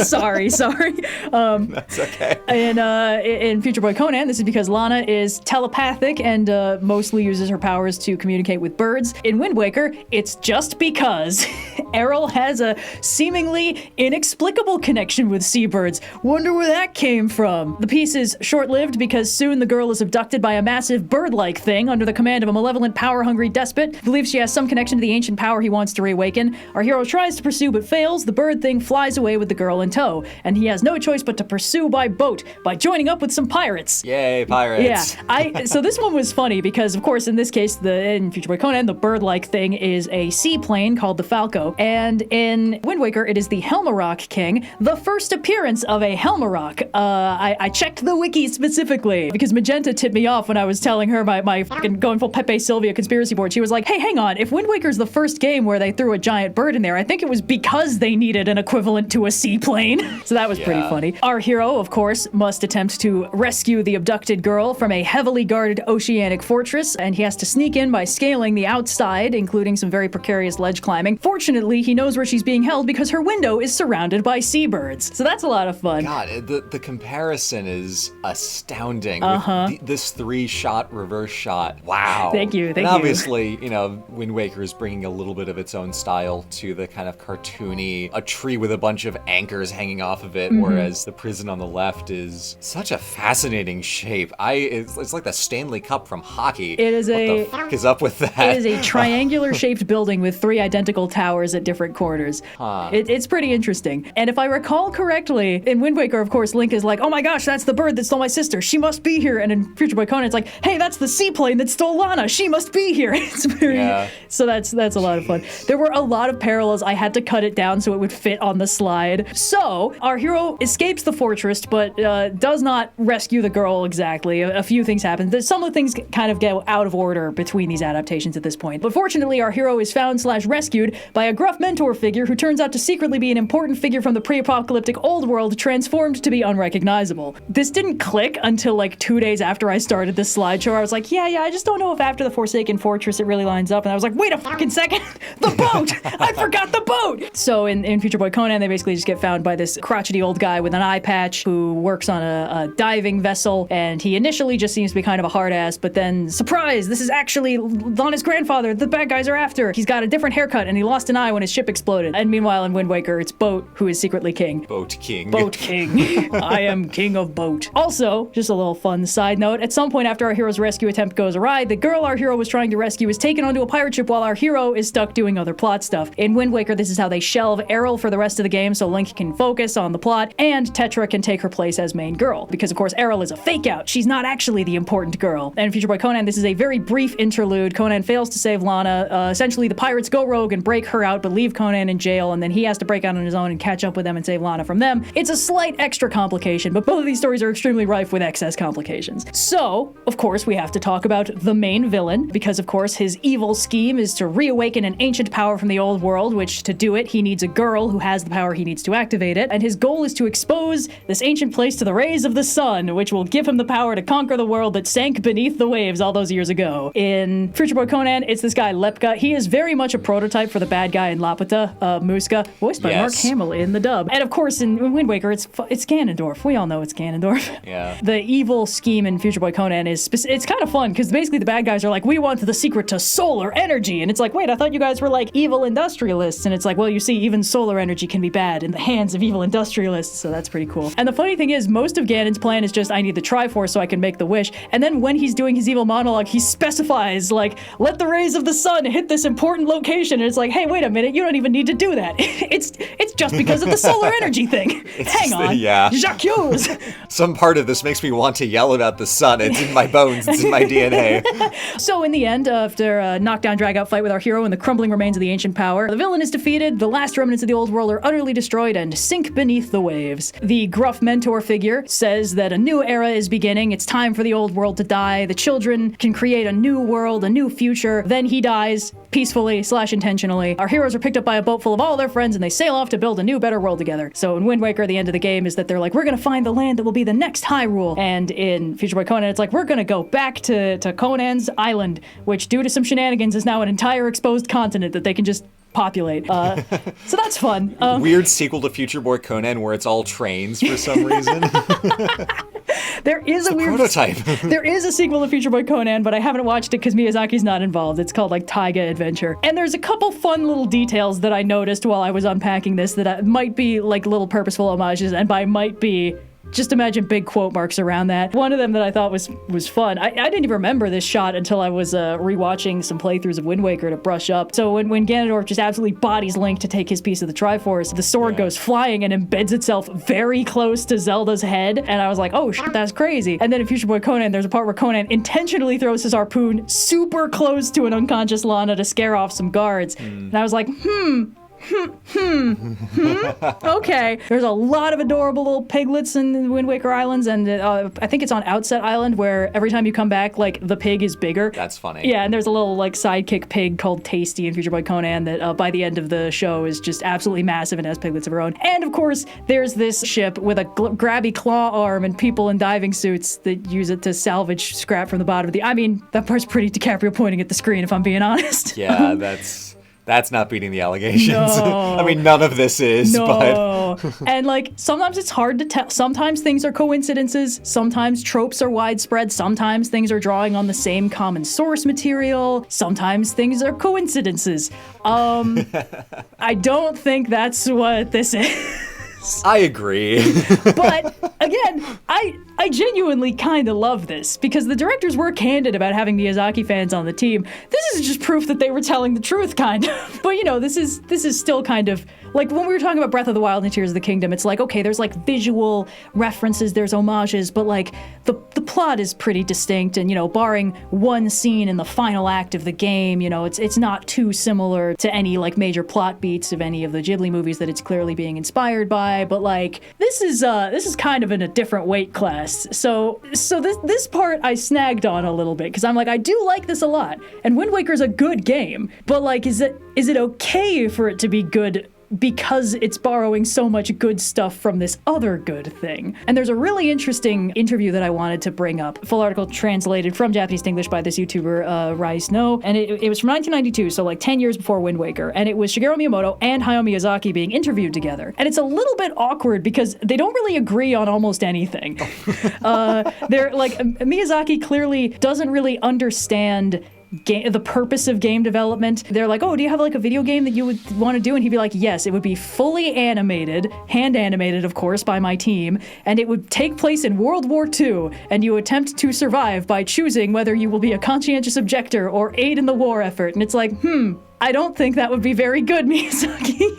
sorry. That's okay. In Future Boy Conan, this is because Lana is telepathic and mostly uses her powers to communicate with birds. In Wind Waker, it's just because Errol has a seemingly inexplicable connection with seabirds. Wonder where that came from. The piece is short-lived because soon the girl is abducted by a massive bird-like thing under the command of a malevolent, power-hungry despot. Believes she has some connection to the ancient power he wants to reawaken. Our hero tries to pursue but fails. The bird thing flies away with the girl in tow, and he has no choice but to pursue by boat, by joining up with some pirates. Yay, pirates. Yeah, so this one was funny because, of course, in this case, in Future Boy Conan, the bird-like thing is a seaplane called the Falco, and in Wind Waker, it is the Helmarok King, the first appearance of a Helmarok. I checked the wiki specifically because Magenta tipped me off when I was telling her my fucking going full Pepe Sylvia conspiracy board. She was like, hey, hang on, if Wind Waker's the first game where they threw a giant bird in there, I think it was because they needed an equivalent to a seaplane. So that was pretty funny. Our hero, of course, must attempt to rescue the abducted girl from a heavily guarded oceanic fortress, and he has to sneak in by scaling the outside, including some very precarious ledge climbing. Fortunately, he knows where she's being held because her window is surrounded by seabirds. So that's a lot of fun. God, the comparison is astounding. With this 3-shot reverse shot. Wow. Thank you. And obviously, Wind Waker is bringing a little bit of its own style to the kind of cartoony, a tree with a bunch of anchors hanging off of it, whereas the prison on the left is such a fascinating shape. It's like the Stanley Cup from hockey. What the fuck is up with that? It is a triangular-shaped building with 3 identical towers at different corners. It's pretty interesting. And if I recall correctly, in Wind Waker, of course, Link is like, oh my gosh, that's the bird that stole my sister. She must be here. And in Future Boy Conan, it's like, hey, that's the seaplane that stole Lana. She must be here. It's very... So that's a lot of fun. There were a lot of parallels. I had to cut it down so it would fit on the slide. So our hero escapes the fortress, but does not rescue the girl exactly. A few things happen. Some of the things kind of get out of order between these adaptations at this point. But fortunately, our hero is found/rescued by a gruff mentor figure who turns out to secretly be an important figure from the pre-apocalyptic old world, transformed to be unrecognizable. This didn't click until like 2 days after I started this slideshow. I was like, yeah, I just don't know if after the Forsaken Fortress it really lines up. And I was like, wait a fucking second, the boat! I forgot the boat! So in Future Boy Conan, they basically just get found by this crotchety old guy with an eye patch who works on a diving vessel, and he initially just seems to be kind of a hard ass, but then, surprise, this is actually Lana's grandfather the bad guys are after. He's got a different haircut, and he lost an eye when his ship exploded. And meanwhile, in Wind Waker, it's Boat who is secretly king. Boat King. Boat King. I am king of Boat. Also, just a little fun side note, at some point after our hero's rescue attempt goes awry, the girl our hero was trying to rescue is taken onto a pirate ship while our hero is stuck doing other plot stuff. In Wind Waker, this is how they shelve Errol for the rest of the game so Link can focus on the plot, and Tetra can take her place as main girl. Because of course, Errol is a fake out. She's not actually the important girl. And in Future Boy Conan, this is a very brief interlude. Conan fails to save Lana. Essentially, the pirates go rogue and break her out, but leave Conan in jail, and then he has to break out on his own and catch up with them and save Lana from them. It's a slight extra complication, but both of these stories are extremely rife with excess complications. So, of course, we have to talk about the main villain, because of course his evil scheme is to reawaken an ancient power from the old world, which to do it, he needs a girl who has the power he needs to activate it, and his goal is to expose this ancient place to the rays of the sun, which will give him the power to conquer the world that sank beneath the waves all those years ago. In Future Boy Conan, it's this guy Lepka. He is very much a prototype for the bad guy in Laputa, Muska, voiced by Mark Hamill in the dub. And of course, in Wind Waker, it's Ganondorf. We all know it's Ganondorf. Yeah. The evil scheme in Future Boy Conan is it's kind of fun because basically the bad guys are like, we want the secret to solar energy, and it's like, wait, I thought you guys were like evil industrialists, and it's like, well, you see, even solar energy can be bad in the hands of evil industrialists, so that's pretty cool. And the funny thing is, most of Ganon's plan is just, I need the Triforce so I can make the wish, and then when he's doing his evil monologue, he specifies, like, let the rays of the sun hit this important location, and it's like, hey, wait a minute, you don't even need to do that. It's just because of the solar energy thing. Hang on. Yeah. Jacques Hughes. Some part of this makes me want to yell about the sun. It's in my bones. It's in my DNA. So in the end, after a knockdown, drag-out fight with our hero in the crumbling remains of the ancient power, the villain is defeated, the last remnants of the old world are utterly destroyed and sink beneath the waves. The gruff mentor figure says that a new era is beginning, it's time for the old world to die, the children can create a new world, a new future, then he dies, peacefully / intentionally. Our heroes are picked up by a boat full of all their friends and they sail off to build a new, better world together. So in Wind Waker, the end of the game is that they're like, we're gonna find the land that will be the next Hyrule. And in Future Boy Conan, it's like, we're gonna go back to Conan's island, which due to some shenanigans is now an entire exposed continent that they can just populate. So that's fun. Weird sequel to Future Boy Conan where it's all trains for some reason. There is a weird prototype. There is a sequel to Future Boy Conan, but I haven't watched it because Miyazaki's not involved. It's called like Taiga Adventure. And there's a couple fun little details that I noticed while I was unpacking this that might be like little purposeful homages, and by might be, just imagine big quote marks around that. One of them that I thought was fun. I didn't even remember this shot until I was rewatching some playthroughs of Wind Waker to brush up. So when Ganondorf just absolutely bodies Link to take his piece of the Triforce, the sword goes flying and embeds itself very close to Zelda's head. And I was like, oh shit, that's crazy. And then in Future Boy Conan, there's a part where Conan intentionally throws his harpoon super close to an unconscious Lana to scare off some guards. And I was like, okay. There's a lot of adorable little piglets in the Wind Waker Islands, and I think it's on Outset Island where every time you come back, like, the pig is bigger. That's funny. Yeah, and there's a little, like, sidekick pig called Tasty in Future Boy Conan that by the end of the show is just absolutely massive and has piglets of her own. And, of course, there's this ship with a grabby claw arm and people in diving suits that use it to salvage scrap from the bottom of the... I mean, that part's pretty DiCaprio pointing at the screen, if I'm being honest. Yeah, that's not beating the allegations. No. I mean, none of this is, but... And, like, sometimes it's hard to tell. Sometimes things are coincidences. Sometimes tropes are widespread. Sometimes things are drawing on the same common source material. Sometimes things are coincidences. I don't think that's what this is. I agree. But again, I genuinely kind of love this because the directors were candid about having Miyazaki fans on the team. This is just proof that they were telling the truth, kind of. But you know, this is still kind of like when we were talking about Breath of the Wild and Tears of the Kingdom. It's like, okay, there's like visual references, there's homages, but like the plot is pretty distinct, and you know, barring one scene in the final act of the game, you know, it's not too similar to any like major plot beats of any of the Ghibli movies that it's clearly being inspired by. But like this is kind of in a different weight class. So this part I snagged on a little bit because I'm like, I do like this a lot, and Wind Waker's a good game, but like, is it okay for it to be good because it's borrowing so much good stuff from this other good thing? And there's a really interesting interview that I wanted to bring up. Full article translated from Japanese to English by this YouTuber, Rai Snow. And it was from 1992, so like 10 years before Wind Waker. And it was Shigeru Miyamoto and Hayao Miyazaki being interviewed together. And it's a little bit awkward because they don't really agree on almost anything. They're like, Miyazaki clearly doesn't really understand the purpose of game development. They're like, oh, do you have like a video game that you would want to do? And he'd be like, yes, it would be fully animated, hand animated, of course, by my team, and it would take place in World War II, and you attempt to survive by choosing whether you will be a conscientious objector or aid in the war effort. And it's like, I don't think that would be very good, Miyazaki.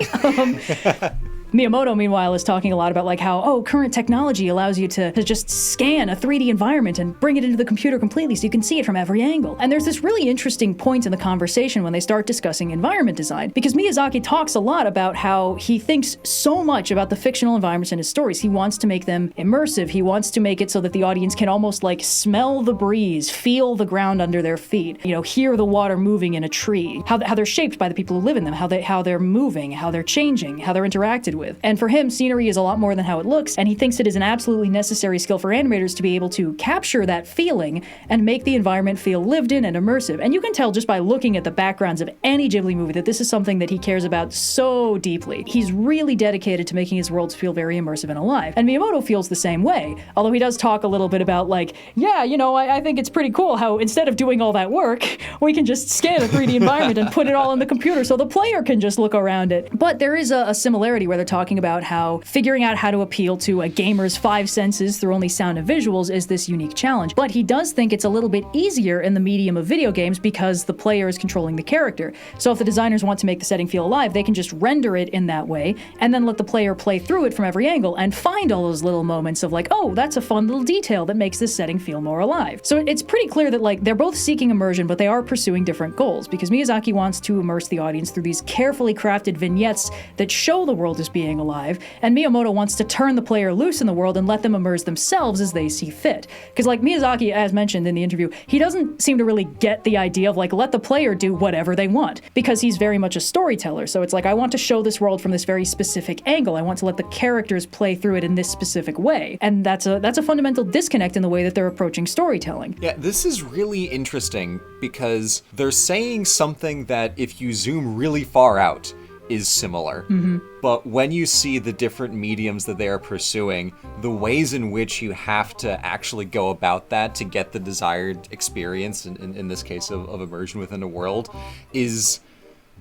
Miyamoto, meanwhile, is talking a lot about like how, current technology allows you to just scan a 3D environment and bring it into the computer completely so you can see it from every angle. And there's this really interesting point in the conversation when they start discussing environment design, because Miyazaki talks a lot about how he thinks so much about the fictional environments in his stories. He wants to make them immersive. He wants to make it so that the audience can almost like smell the breeze, feel the ground under their feet, you know, hear the water moving in a tree, how they're shaped by the people who live in them, how they're moving, how they're changing, how they're interacted with. And for him, scenery is a lot more than how it looks, and he thinks it is an absolutely necessary skill for animators to be able to capture that feeling and make the environment feel lived in and immersive. And you can tell just by looking at the backgrounds of any Ghibli movie that this is something that he cares about so deeply. He's really dedicated to making his worlds feel very immersive and alive. And Miyamoto feels the same way, although he does talk a little bit about like, yeah, you know, I think it's pretty cool how instead of doing all that work, we can just scan a 3D environment and put it all in the computer so the player can just look around it. But there is a similarity where they're talking about how figuring out how to appeal to a gamer's five senses through only sound and visuals is this unique challenge. But he does think it's a little bit easier in the medium of video games because the player is controlling the character. So if the designers want to make the setting feel alive, they can just render it in that way and then let the player play through it from every angle and find all those little moments of like, oh, that's a fun little detail that makes this setting feel more alive. So it's pretty clear that like they're both seeking immersion, but they are pursuing different goals, because Miyazaki wants to immerse the audience through these carefully crafted vignettes that show the world as being alive, and Miyamoto wants to turn the player loose in the world and let them immerse themselves as they see fit. Because like Miyazaki, as mentioned in the interview, he doesn't seem to really get the idea of like, let the player do whatever they want, because he's very much a storyteller. So it's like, I want to show this world from this very specific angle. I want to let the characters play through it in this specific way. And that's a fundamental disconnect in the way that they're approaching storytelling. Yeah, this is really interesting because they're saying something that if you zoom really far out is similar. Mm-hmm. But when you see the different mediums that they are pursuing, the ways in which you have to actually go about that to get the desired experience, in this case of immersion within a world, is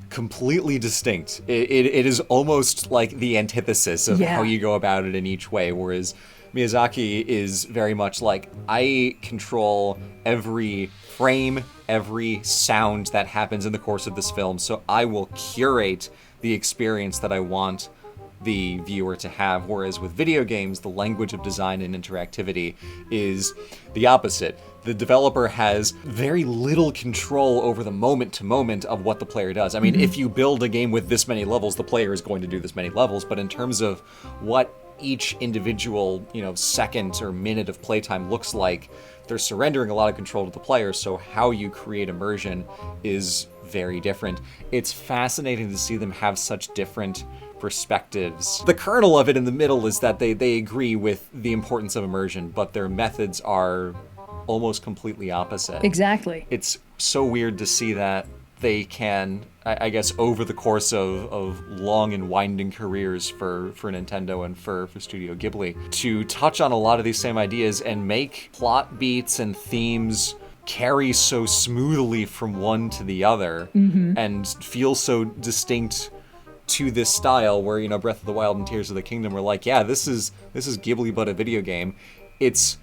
completely distinct. It is almost like the antithesis of how you go about it in each way, whereas Miyazaki is very much like, I control every frame, every sound that happens in the course of this film, so I will curate the experience that I want the viewer to have. Whereas with video games, the language of design and interactivity is the opposite. The developer has very little control over the moment to moment of what the player does. I mean, if you build a game with this many levels, the player is going to do this many levels, but in terms of what each individual, second or minute of playtime looks like, they're surrendering a lot of control to the player, so how you create immersion is very different. It's fascinating to see them have such different perspectives. The kernel of it in the middle is that they agree with the importance of immersion, but their methods are almost completely opposite. Exactly. It's so weird to see that they can, I guess, over the course of long and winding careers for Nintendo and for Studio Ghibli, to touch on a lot of these same ideas and make plot beats and themes carry so smoothly from one to the other and feel so distinct to this style where, Breath of the Wild and Tears of the Kingdom were like, yeah, this is Ghibli but a video game. It's,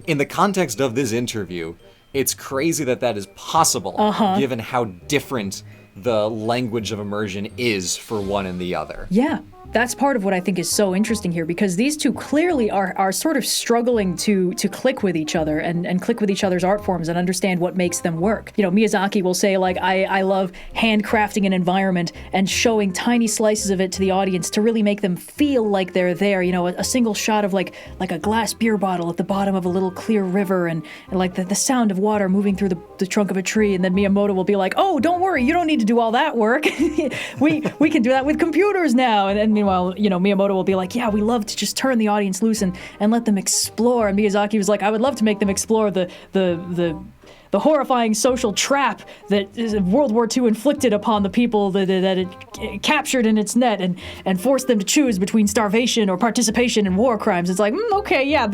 in the context of this interview, it's crazy that is possible, given how different the language of immersion is for one and the other. Yeah. That's part of what I think is so interesting here, because these two clearly are sort of struggling to click with each other and click with each other's art forms and understand what makes them work. Miyazaki will say, like, I love handcrafting an environment and showing tiny slices of it to the audience to really make them feel like they're there. A single shot of like a glass beer bottle at the bottom of a little clear river and like the sound of water moving through the trunk of a tree. And then Miyamoto will be like, oh, don't worry, you don't need to do all that work. we can do that with computers now. And meanwhile, Miyamoto will be like, yeah, we love to just turn the audience loose and let them explore. And Miyazaki was like, I would love to make them explore the horrifying social trap that World War II inflicted upon the people that it captured in its net and forced them to choose between starvation or participation in war crimes. It's like, okay, yeah,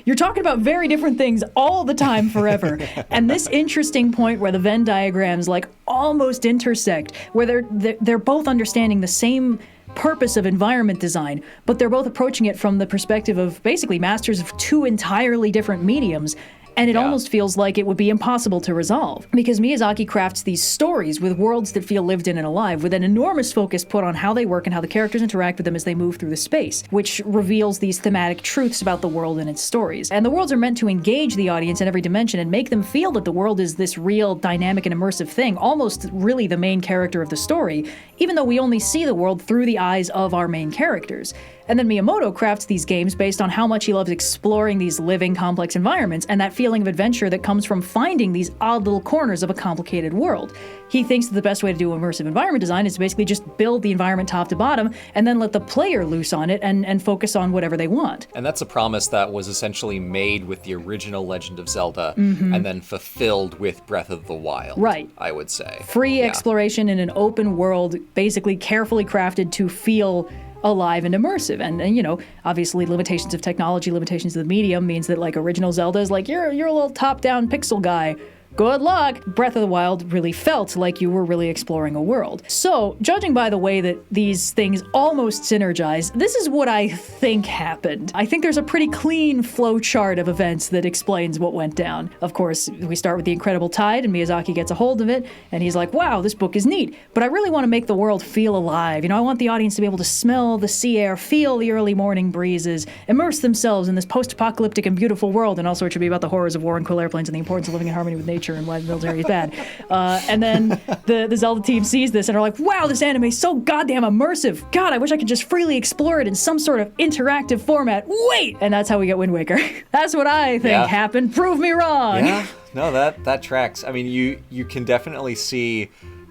you're talking about very different things all the time forever. And this interesting point where the Venn diagrams like almost intersect, where they're both understanding the same purpose of environment design, but they're both approaching it from the perspective of basically masters of two entirely different mediums. And it almost feels like it would be impossible to resolve, because Miyazaki crafts these stories with worlds that feel lived in and alive, with an enormous focus put on how they work and how the characters interact with them as they move through the space, which reveals these thematic truths about the world and its stories. And the worlds are meant to engage the audience in every dimension and make them feel that the world is this real, dynamic, and immersive thing, almost really the main character of the story, even though we only see the world through the eyes of our main characters. And then Miyamoto crafts these games based on how much he loves exploring these living, complex environments and that feeling of adventure that comes from finding these odd little corners of a complicated world. He thinks that the best way to do immersive environment design is to basically just build the environment top to bottom and then let the player loose on it and focus on whatever they want. And that's a promise that was essentially made with the original Legend of Zelda and then fulfilled with Breath of the Wild, right? I would say. Free exploration in an open world, basically carefully crafted to feel alive and immersive. And obviously limitations of technology, limitations of the medium means that like original Zelda is like, you're a little top-down pixel guy. good luck. Breath of the Wild really felt like you were really exploring a world. So, judging by the way that these things almost synergize, this is what I think happened. I think there's a pretty clean flow chart of events that explains what went down. Of course, we start with the Incredible Tide, and Miyazaki gets a hold of it, and he's like, wow, this book is neat, but I really want to make the world feel alive. I want the audience to be able to smell the sea air, feel the early morning breezes, immerse themselves in this post-apocalyptic and beautiful world, and also it should be about the horrors of war and cool airplanes and the importance of living in harmony with nature and why the military is bad. And then the Zelda team sees this and are like, wow, this anime is so goddamn immersive. God, I wish I could just freely explore it in some sort of interactive format. Wait! And that's how we get Wind Waker. That's what I think happened. Prove me wrong. Yeah, no, that tracks. I mean, you can definitely see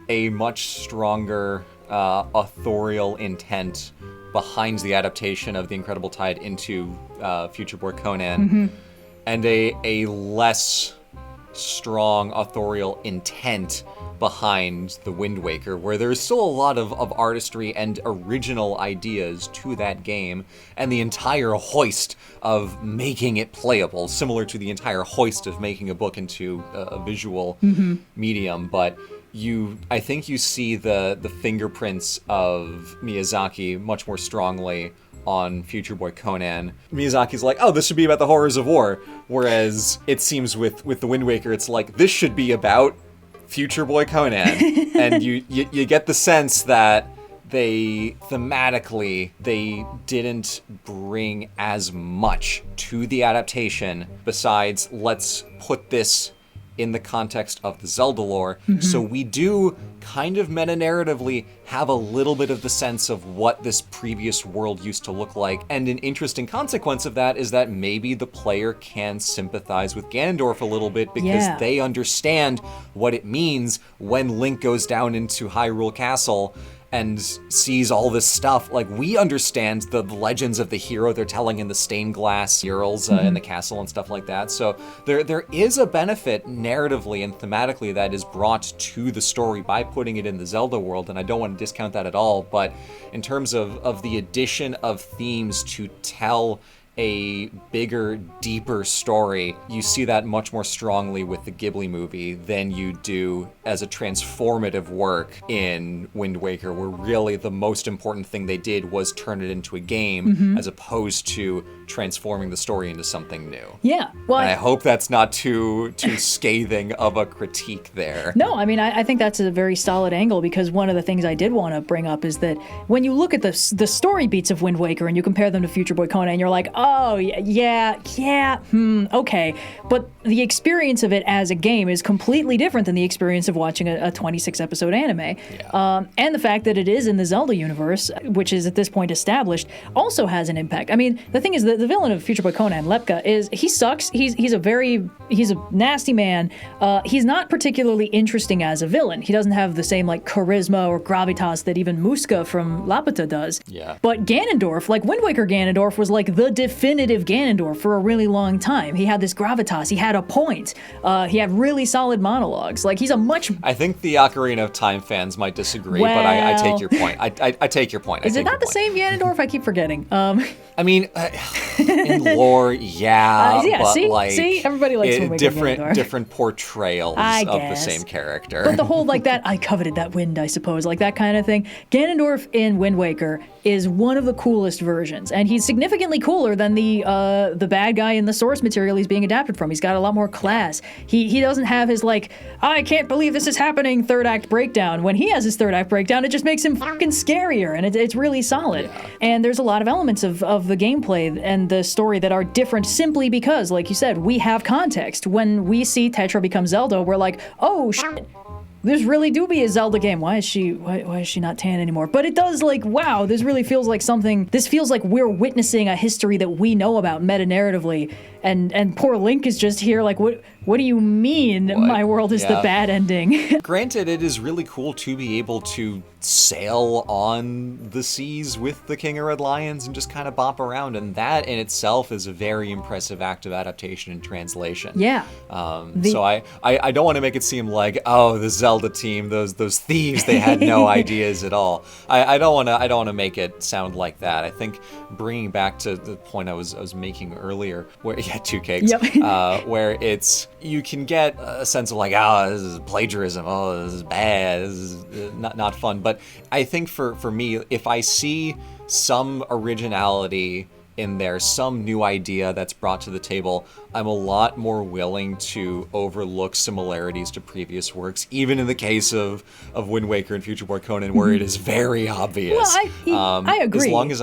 a much stronger authorial intent behind the adaptation of The Incredible Tide into Future Boy Conan, and a less strong authorial intent behind the Wind Waker, where there's still a lot of artistry and original ideas to that game, and the entire hoist of making it playable, similar to the entire hoist of making a book into a visual medium. But I think you see the fingerprints of Miyazaki much more strongly on Future Boy Conan. Miyazaki's like, oh, this should be about the horrors of war, whereas it seems with the Wind Waker, it's like, this should be about Future Boy Conan. And you get the sense that thematically, they didn't bring as much to the adaptation besides, let's put this in the context of the Zelda lore. So we do kind of meta-narratively have a little bit of the sense of what this previous world used to look like. And an interesting consequence of that is that maybe the player can sympathize with Ganondorf a little bit because they understand what it means when Link goes down into Hyrule Castle and sees all this stuff. Like, we understand the legends of the hero they're telling in the stained glass murals in the castle and stuff like that. So there is a benefit narratively and thematically that is brought to the story by putting it in the Zelda world, and I don't want to discount that at all. But in terms of the addition of themes to tell a bigger, deeper story, you see that much more strongly with the Ghibli movie than you do as a transformative work in Wind Waker, where really the most important thing they did was turn it into a game as opposed to transforming the story into something new. Yeah. Well, and I hope that's not too scathing of a critique there. No, I mean, I think that's a very solid angle, because one of the things I did want to bring up is that when you look at the story beats of Wind Waker and you compare them to Future Boy Conan, you're like, oh, okay. But the experience of it as a game is completely different than the experience of watching a 26-episode anime. Yeah. And the fact that it is in the Zelda universe, which is at this point established, also has an impact. I mean, the thing is that the villain of Future Boy Conan, Lepka, he sucks. He's a nasty man. He's not particularly interesting as a villain. He doesn't have the same like charisma or gravitas that even Muska from Laputa does. Yeah. But Ganondorf, like Wind Waker Ganondorf, was like the definitive Ganondorf for a really long time. He had this gravitas. He had a point. He had really solid monologues. Like, he's a much... I think the Ocarina of Time fans might disagree, but I take your point. I take your point. Is it not the same Ganondorf? I keep forgetting. I mean, in lore, but see, everybody likes Wind Waker Ganondorf. Different portrayals of the same character. But the whole, like, that, I coveted that wind, I suppose, like that kind of thing. Ganondorf in Wind Waker is one of the coolest versions, and he's significantly cooler than the bad guy in the source material he's being adapted from. He's got a lot more class. He doesn't have his, like, I can't believe this is happening third act breakdown. When he has his third act breakdown, it just makes him fucking scarier, and it's really solid. Yeah. And there's a lot of elements of the gameplay and the story that are different simply because, like you said, we have context. When we see Tetra become Zelda, we're like, oh shit, this really do be a Zelda game. Why is she not tan anymore? But it does, like, wow, this really feels like something. This feels like we're witnessing a history that we know about meta-narratively, and poor Link is just here like, what do you mean my world is the bad ending? Granted, it is really cool to be able to sail on the seas with the King of Red Lions and just kind of bop around, and that in itself is a very impressive act of adaptation and translation. Yeah. So I don't want to make it seem like, oh, the Zelda team, those thieves, they had no ideas at all. I don't want to make it sound like that. I think bringing back to the point I was making earlier, where 2 cakes, where it's you can get a sense of like, this is plagiarism, this is bad, this is not fun. But I think for me, if I see some originality in there, some new idea that's brought to the table, I'm a lot more willing to overlook similarities to previous works, even in the case of Wind Waker and Future Boy Conan, where it is very obvious. Well, I agree. As long as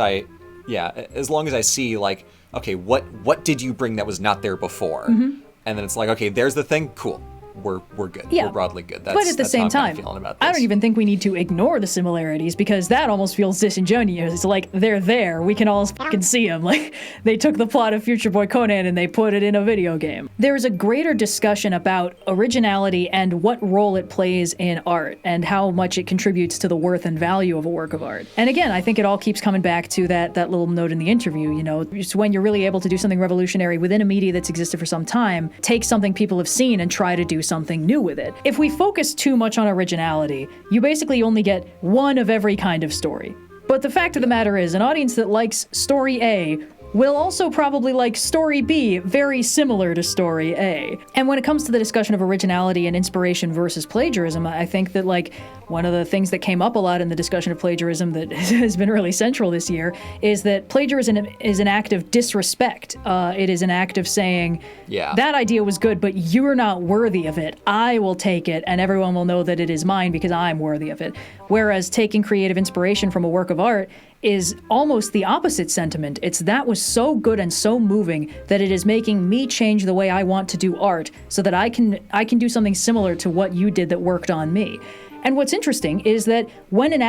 I see, like, okay, what did you bring that was not there before? And then it's like, okay, there's the thing, cool. We're good. Yeah. We're broadly good. But at the same time, I don't even think we need to ignore the similarities, because that almost feels disingenuous. It's like, they're there. We can all fucking see them. Like, they took the plot of Future Boy Conan and they put it in a video game. There is a greater discussion about originality and what role it plays in art and how much it contributes to the worth and value of a work of art. And again, I think it all keeps coming back to that little note in the interview, you know, just when you're really able to do something revolutionary within a media that's existed for some time, take something people have seen and try to do something new with it. If we focus too much on originality, you basically only get one of every kind of story. But the fact of the matter is, an audience that likes story A will also probably like story B, very similar to story A. And when it comes to the discussion of originality and inspiration versus plagiarism, I think that, like, one of the things that came up a lot in the discussion of plagiarism that has been really central this year is that plagiarism is an act of disrespect. It is an act of saying, that idea was good, but you're not worthy of it. I will take it, and everyone will know that it is mine because I'm worthy of it. Whereas taking creative inspiration from a work of art is almost the opposite sentiment. It's that was so good and so moving that it is making me change the way I want to do art so that I can do something similar to what you did that worked on me. And what's interesting is that when an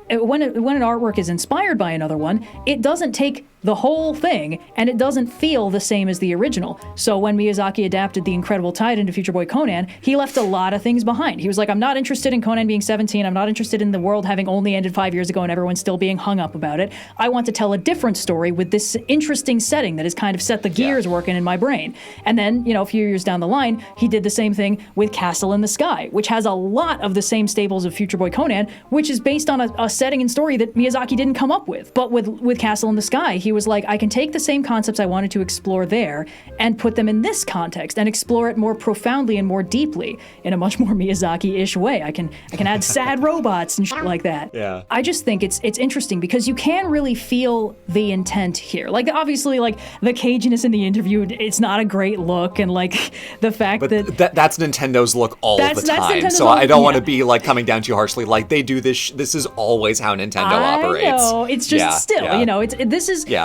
artwork is inspired by another one, it doesn't take the whole thing, and it doesn't feel the same as the original. So when Miyazaki adapted The Incredible Tide into Future Boy Conan, he left a lot of things behind. He was like, I'm not interested in Conan being 17, I'm not interested in the world having only ended 5 years ago and everyone still being hung up about it. I want to tell a different story with this interesting setting that has kind of set the gears working in my brain. And then, a few years down the line, he did the same thing with Castle in the Sky, which has a lot of the same staples of Future Boy Conan, which is based on a setting and story that Miyazaki didn't come up with. But with Castle in the Sky, he was like, I can take the same concepts I wanted to explore there and put them in this context and explore it more profoundly and more deeply in a much more Miyazaki-ish way. I can add sad robots and shit like that. Yeah. I just think it's interesting because you can really feel the intent here. Like, obviously, like, the caginess in the interview, it's not a great look, and like the fact that's Nintendo's look all the time. So I don't want to be like coming down too harshly. Like, they do this. This is always how Nintendo operates. I know. It's just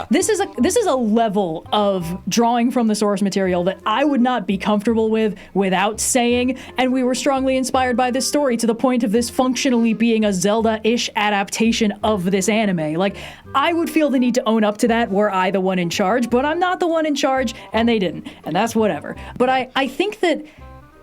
this is a level of drawing from the source material that I would not be comfortable with without saying, and we were strongly inspired by this story to the point of this functionally being a Zelda-ish adaptation of this anime. Like, I would feel the need to own up to that were I the one in charge, but I'm not the one in charge, and they didn't, and that's whatever. But I think that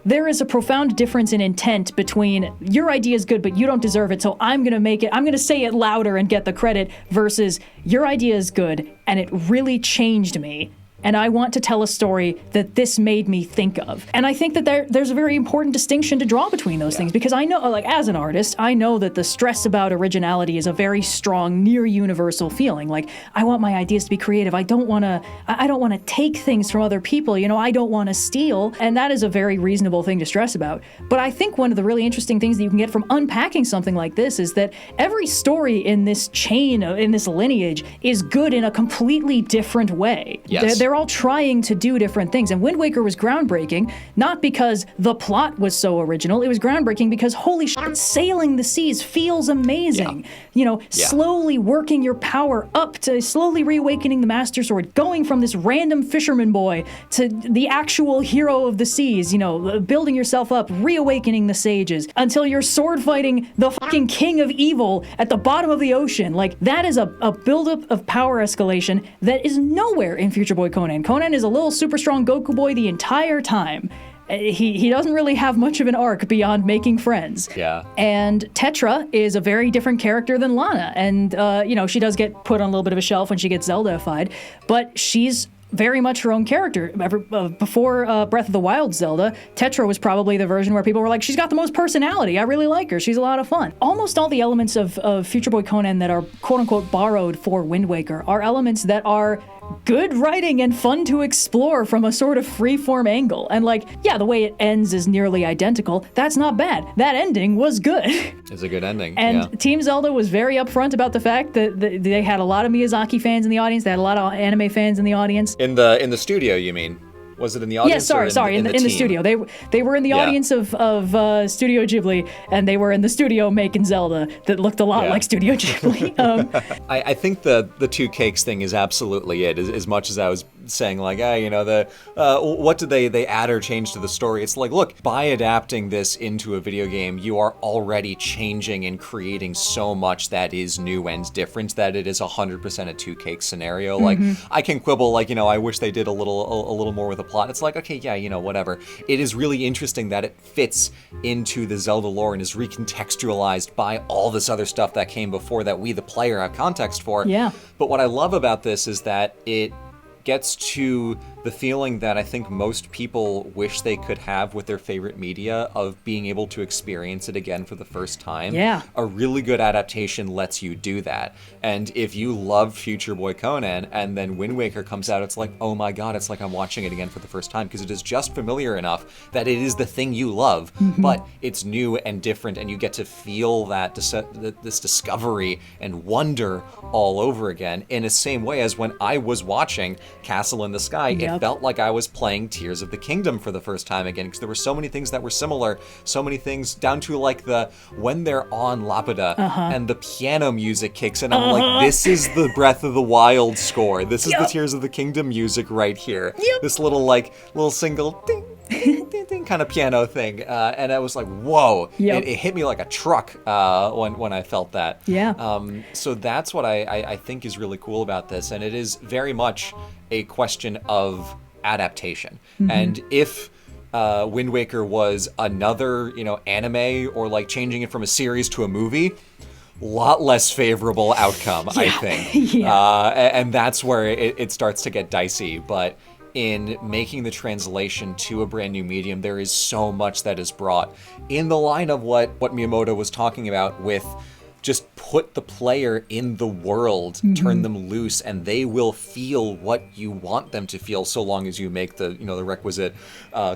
there is a profound difference in intent between your idea is good, but you don't deserve it, so I'm going to say it louder and get the credit, versus your idea is good, and it really changed me, and I want to tell a story that this made me think of. And I think that there's a very important distinction to draw between those things, because I know, like, as an artist, I know that the stress about originality is a very strong, near universal feeling. Like, I want my ideas to be creative. I don't want to take things from other people. I don't want to steal. And that is a very reasonable thing to stress about. But I think one of the really interesting things that you can get from unpacking something like this is that every story in this chain, in this lineage, is good in a completely different way. Yes. They're all trying to do different things. And Wind Waker was groundbreaking, not because the plot was so original. It was groundbreaking because, holy shit, sailing the seas feels amazing. Slowly working your power up to slowly reawakening the Master Sword, going from this random fisherman boy to the actual hero of the seas, building yourself up, reawakening the sages, until you're sword fighting the fucking king of evil at the bottom of the ocean. Like, that is a buildup of power escalation that is nowhere in Future Boy Conan. Conan is a little super strong Goku boy the entire time. He doesn't really have much of an arc beyond making friends. Yeah. And Tetra is a very different character than Lana. And, she does get put on a little bit of a shelf when she gets Zelda-ified, but she's very much her own character. Before Breath of the Wild Zelda, Tetra was probably the version where people were like, she's got the most personality. I really like her. She's a lot of fun. Almost all the elements of Future Boy Conan that are quote-unquote borrowed for Wind Waker are elements that are good writing and fun to explore from a sort of freeform angle. And like, yeah, the way it ends is nearly identical. That's not bad. That ending was good. It's a good ending. And Team Zelda was very upfront about the fact that they had a lot of Miyazaki fans in the audience. They had a lot of anime fans in the audience. In the studio, you mean? Was it in the audience? Yeah, sorry, in the studio. They were in the audience of Studio Ghibli, and they were in the studio making Zelda that looked a lot like Studio Ghibli. I think the two cakes thing is absolutely it. As much as I was saying, like, what did they add or change to the story? It's like, look, by adapting this into a video game, you are already changing and creating so much that is new and different that it is 100% a two cake scenario. Like, I can quibble, like, I wish they did a little more with the plot. It's like, okay, yeah, whatever. It is really interesting that it fits into the Zelda lore and is recontextualized by all this other stuff that came before that we, the player, have context for. Yeah. But what I love about this is that it gets to the feeling that I think most people wish they could have with their favorite media of being able to experience it again for the first time. Yeah. A really good adaptation lets you do that. And if you love Future Boy Conan and then Wind Waker comes out, it's like, oh my god, it's like I'm watching it again for the first time, because it is just familiar enough that it is the thing you love, but it's new and different, and you get to feel that this discovery and wonder all over again in the same way as when I was watching Castle in the Sky. It felt like I was playing Tears of the Kingdom for the first time again, because there were so many things that were similar, so many things down to like when they're on Laputa and the piano music kicks in, I'm like, this is the Breath of the Wild score. This is the Tears of the Kingdom music right here. This little single ding, ding, ding, ding kind of piano thing, and I was like, whoa! It hit me like a truck when I felt that. So that's what I think is really cool about this, and it is very much a question of adaptation. And if Wind Waker was another, anime, or like changing it from a series to a movie, lot less favorable outcome, I think. And that's where it starts to get dicey. But in making the translation to a brand new medium, there is so much that is brought in the line of what Miyamoto was talking about with just put the player in the world, turn them loose, and they will feel what you want them to feel, so long as you make the the requisite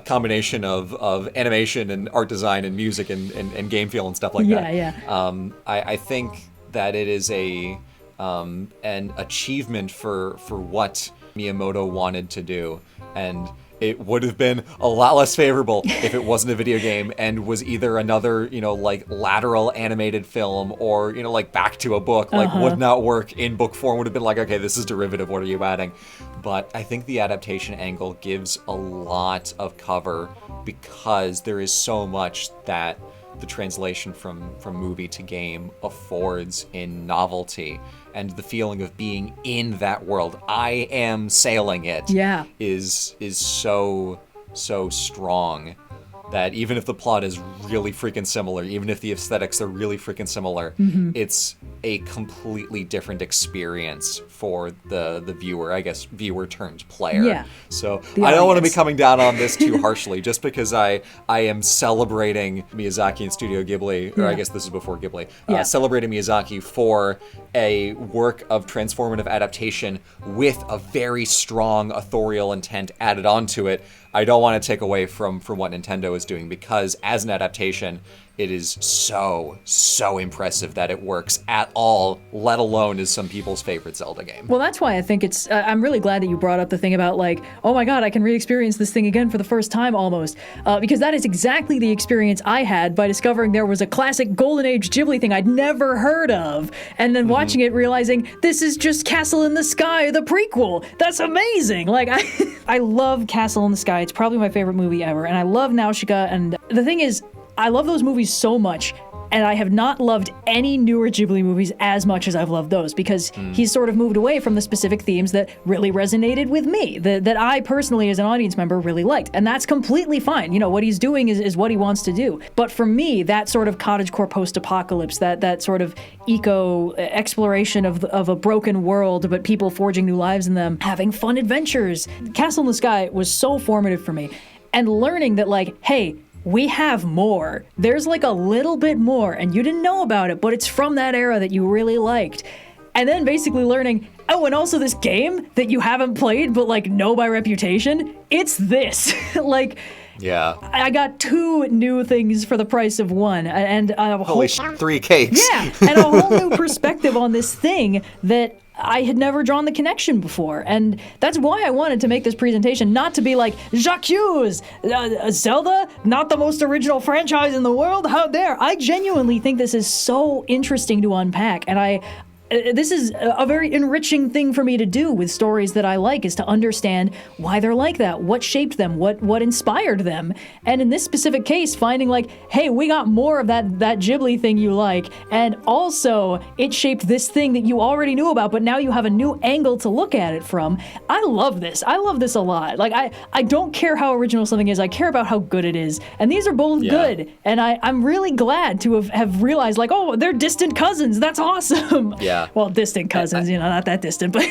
combination of animation and art design and music and game feel and stuff like that. I think that it is an achievement for what Miyamoto wanted to do, and it would have been a lot less favorable if it wasn't a video game and was either another, like lateral animated film, or, like back to a book, like would not work in book form, would have been like, okay, this is derivative, what are you adding? But I think the adaptation angle gives a lot of cover, because there is so much that the translation from movie to game affords in novelty and the feeling of being in that world. I am sailing it. Is so strong that even if the plot is really freaking similar, even if the aesthetics are really freaking similar, it's a completely different experience for the viewer, I guess, viewer turned player. So I don't want to be coming down on this too harshly, just because I am celebrating Miyazaki and Studio Ghibli, or I guess this is before Ghibli, celebrating Miyazaki for a work of transformative adaptation with a very strong authorial intent added onto it. I don't want to take away from what Nintendo is doing, because as an adaptation, it is so impressive that it works at all, let alone is some people's favorite Zelda game. Well, that's why I think it's, I'm really glad that you brought up the thing about like, oh my god, I can re-experience this thing again for the first time almost, because that is exactly the experience I had by discovering there was a classic Golden Age Ghibli thing I'd never heard of, and then watching it realizing this is just Castle in the Sky, the prequel. That's amazing. Like, I love Castle in the Sky. It's probably my favorite movie ever, and I love Nausicaa, and the thing is, I love those movies so much, and I have not loved any newer Ghibli movies as much as I've loved those, because he's sort of moved away from the specific themes that really resonated with me, that I personally, as an audience member, really liked. And that's completely fine. What he's doing is what he wants to do. But for me, that sort of cottagecore post-apocalypse, that sort of eco-exploration of a broken world, but people forging new lives in them, having fun adventures. Castle in the Sky was so formative for me. And learning that, like, hey, we have more. There's like a little bit more, and you didn't know about it, but it's from that era that you really liked. And then basically learning, Oh, and also this game that you haven't played but like know by reputation, it's this. Like, Yeah. I got 2 new things for the price of 1, and a whole 3 cakes. yeah, and a whole new perspective on this thing that I had never drawn the connection before. And that's why I wanted to make this presentation, not to be like, J'accuse! Zelda, not the most original franchise in the world? How dare! I genuinely think this is so interesting to unpack, and this is a very enriching thing for me to do with stories that I like, is to understand why they're like that, what shaped them, what inspired them. And in this specific case, finding like, hey, we got more of that Ghibli thing you like, and also it shaped this thing that you already knew about, but now you have a new angle to look at it from. I love this. I love this a lot. Like, I don't care how original something is, I care about how good it is. And these are both good. And I'm really glad to have realized, like, oh, they're distant cousins. That's awesome. Yeah. Well, distant cousins, not that distant, but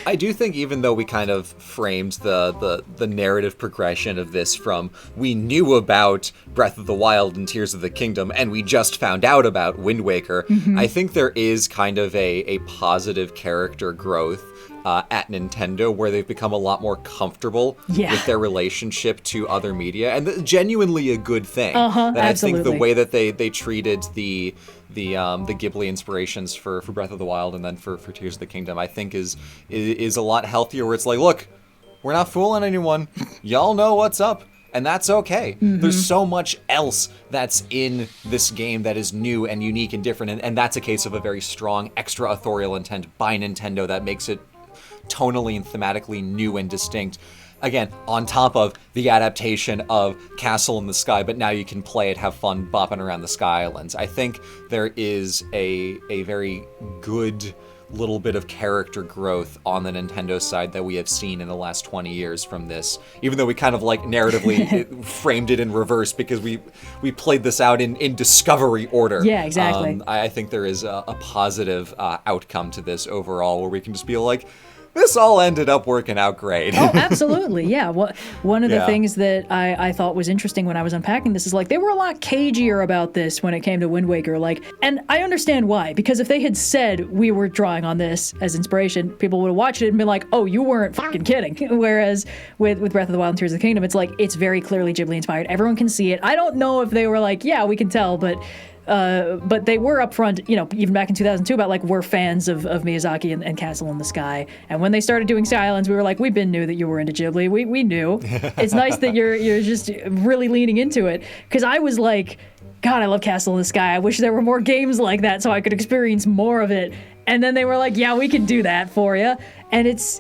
I do think even though we kind of framed the narrative progression of this from we knew about Breath of the Wild and Tears of the Kingdom and we just found out about Wind Waker, I think there is kind of a positive character growth at Nintendo where they've become a lot more comfortable with their relationship to other media, and genuinely a good thing. And I think the way that they treated the Ghibli inspirations for Breath of the Wild and then for Tears of the Kingdom, I think is a lot healthier, where it's like, look, we're not fooling anyone. Y'all know what's up. And that's okay. There's so much else that's in this game that is new and unique and different. And that's a case of a very strong extra authorial intent by Nintendo that makes it tonally and thematically new and distinct. Again, on top of the adaptation of Castle in the Sky, but now you can play it, have fun bopping around the Sky Islands. I think there is a very good little bit of character growth on the Nintendo side that we have seen in the last 20 years from this, even though we kind of like narratively framed it in reverse because we played this out in discovery order. Yeah, exactly. I think there is a positive outcome to this overall, where we can just be like, this all ended up working out great. Oh, absolutely. Yeah. One of the things that I thought was interesting when I was unpacking this is like, they were a lot cagier about this when it came to Wind Waker. Like, and I understand why, because if they had said we were drawing on this as inspiration, people would have watched it and been like, oh, you weren't fucking kidding. Whereas with Breath of the Wild and Tears of the Kingdom, it's like, it's very clearly Ghibli inspired. Everyone can see it. I don't know if they were like, yeah, we can tell, but they were upfront, even back in 2002 about like, we're fans of Miyazaki and Castle in the Sky. And when they started doing Sky Islands, we were like, we knew that you were into Ghibli. We knew. It's nice that you're just really leaning into it. Because I was like, God, I love Castle in the Sky. I wish there were more games like that so I could experience more of it. And then they were like, yeah, we can do that for you. And it's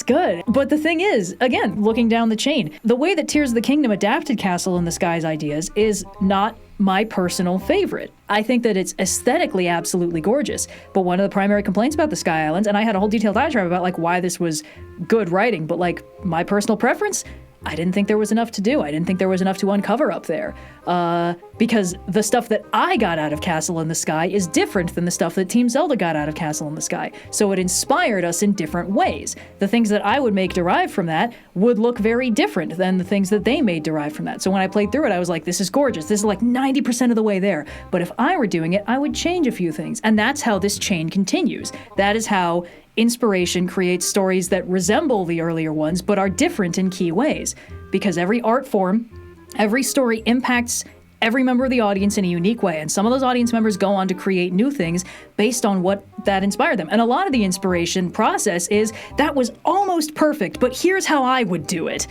good. But the thing is, again, looking down the chain, the way that Tears of the Kingdom adapted Castle in the Sky's ideas is not my personal favorite. I think that it's aesthetically absolutely gorgeous. But one of the primary complaints about the Sky Islands, and I had a whole detailed diatribe about like why this was good writing, but like my personal preference, I didn't think there was enough to do. I didn't think there was enough to uncover up there. Because the stuff that I got out of Castle in the Sky is different than the stuff that Team Zelda got out of Castle in the Sky. So it inspired us in different ways. The things that I would make derived from that would look very different than the things that they made derived from that. So when I played through it, I was like, this is gorgeous. This is like 90% of the way there. But if I were doing it, I would change a few things. And that's how this chain continues. That is how inspiration creates stories that resemble the earlier ones, but are different in key ways. Because every art form, every story impacts every member of the audience in a unique way. And some of those audience members go on to create new things based on what that inspired them. And a lot of the inspiration process is, that was almost perfect, but here's how I would do it.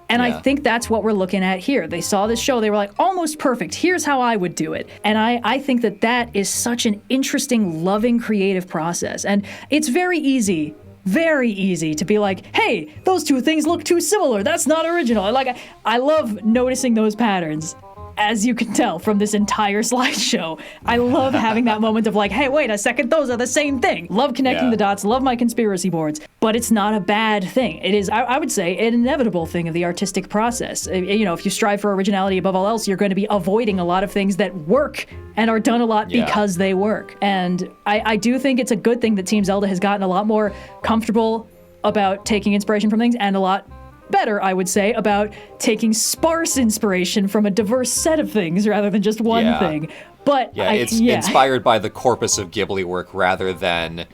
And I think that's what we're looking at here. They saw this show, they were like, almost perfect, here's how I would do it. And I think that is such an interesting, loving, creative process. And it's very easy to be like, hey, those two things look too similar, that's not original. Like, I love noticing those patterns. As you can tell from this entire slideshow, I love having that moment of like, hey, wait a second, those are the same thing. Love connecting the dots, love my conspiracy boards. But it's not a bad thing. It is, I would say, an inevitable thing of the artistic process. If you strive for originality above all else, you're going to be avoiding a lot of things that work and are done a lot because they work. And I do think it's a good thing that Team Zelda has gotten a lot more comfortable about taking inspiration from things, and a lot better, I would say, about taking sparse inspiration from a diverse set of things rather than just one thing. But it's inspired by the corpus of Ghibli work rather than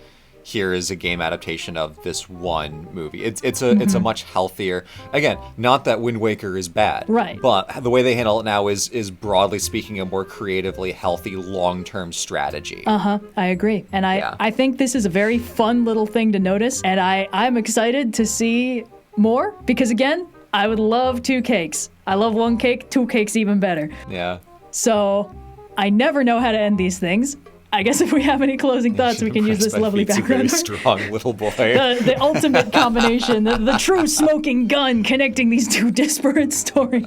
here is a game adaptation of this one movie. It's a much healthier. Again, not that Wind Waker is bad, right? But the way they handle it now is broadly speaking a more creatively healthy long-term strategy. I agree, and I think this is a very fun little thing to notice, and I'm excited to see more because again, I would love 2 cakes. I love 1 cake, 2 cakes even better. Yeah. So I never know how to end these things. I guess if we have any closing thoughts, we can use this lovely background. A very strong little boy. The ultimate combination, the true smoking gun connecting these 2 disparate stories.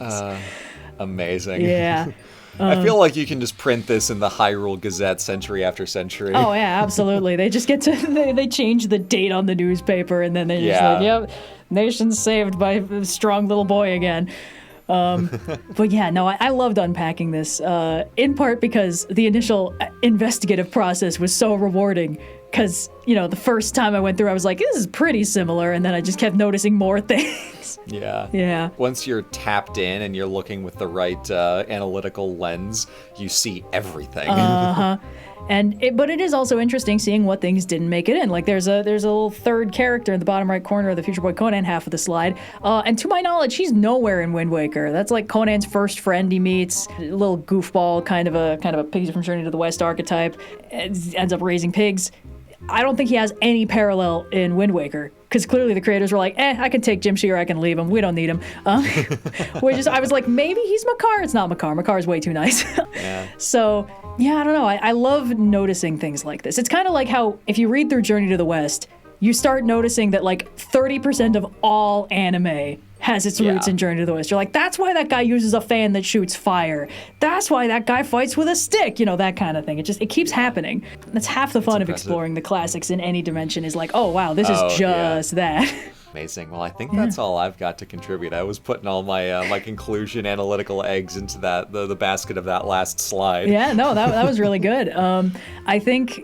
Amazing. Yeah. I feel like you can just print this in the Hyrule Gazette century after century. Oh yeah, absolutely. They just get to they change the date on the newspaper and then they're just like, yep, nation saved by a strong little boy again. But yeah, no, I loved unpacking this, in part because the initial investigative process was so rewarding. Because, the first time I went through, I was like, this is pretty similar. And then I just kept noticing more things. Yeah. Yeah. Once you're tapped in and you're looking with the right analytical lens, you see everything. But it is also interesting seeing what things didn't make it in. Like there's a little third character in the bottom right corner of the Future Boy Conan half of the slide. And to my knowledge, he's nowhere in Wind Waker. That's like Conan's first friend he meets, a little goofball, kind of a Pigs from Journey to the West archetype, ends up raising pigs. I don't think he has any parallel in Wind Waker, because clearly the creators were like, I can take Jim Shear, I can leave him, we don't need him. I was like, maybe he's Makar. It's not Makar. Makar's way too nice. Yeah. So, yeah, I don't know. I love noticing things like this. It's kind of like how, if you read through Journey to the West, you start noticing that like 30% of all anime has its roots in Journey to the West. You're like, that's why that guy uses a fan that shoots fire. That's why that guy fights with a stick. That kind of thing. It keeps happening. That's half the fun of exploring the classics in any dimension is like, oh wow, this is just that. Amazing. Well, I think that's all I've got to contribute. I was putting all my my conclusion analytical eggs into the basket of that last slide. Yeah, no, that was really good. I think,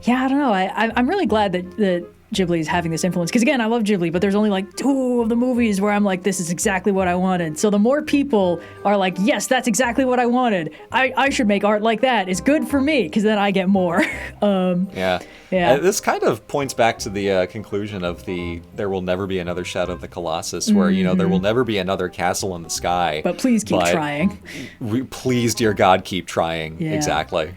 I don't know. I'm really glad that Ghibli is having this influence, because again, I love Ghibli, but there's only like 2 of the movies where I'm like, this is exactly what I wanted. So the more people are like, yes, that's exactly what I wanted, I should make art like that, is good for me, because then I get more. This kind of points back to the conclusion of there will never be another Shadow of the Colossus, where there will never be another castle in the sky, but please keep trying. Please, dear God, keep trying. Exactly.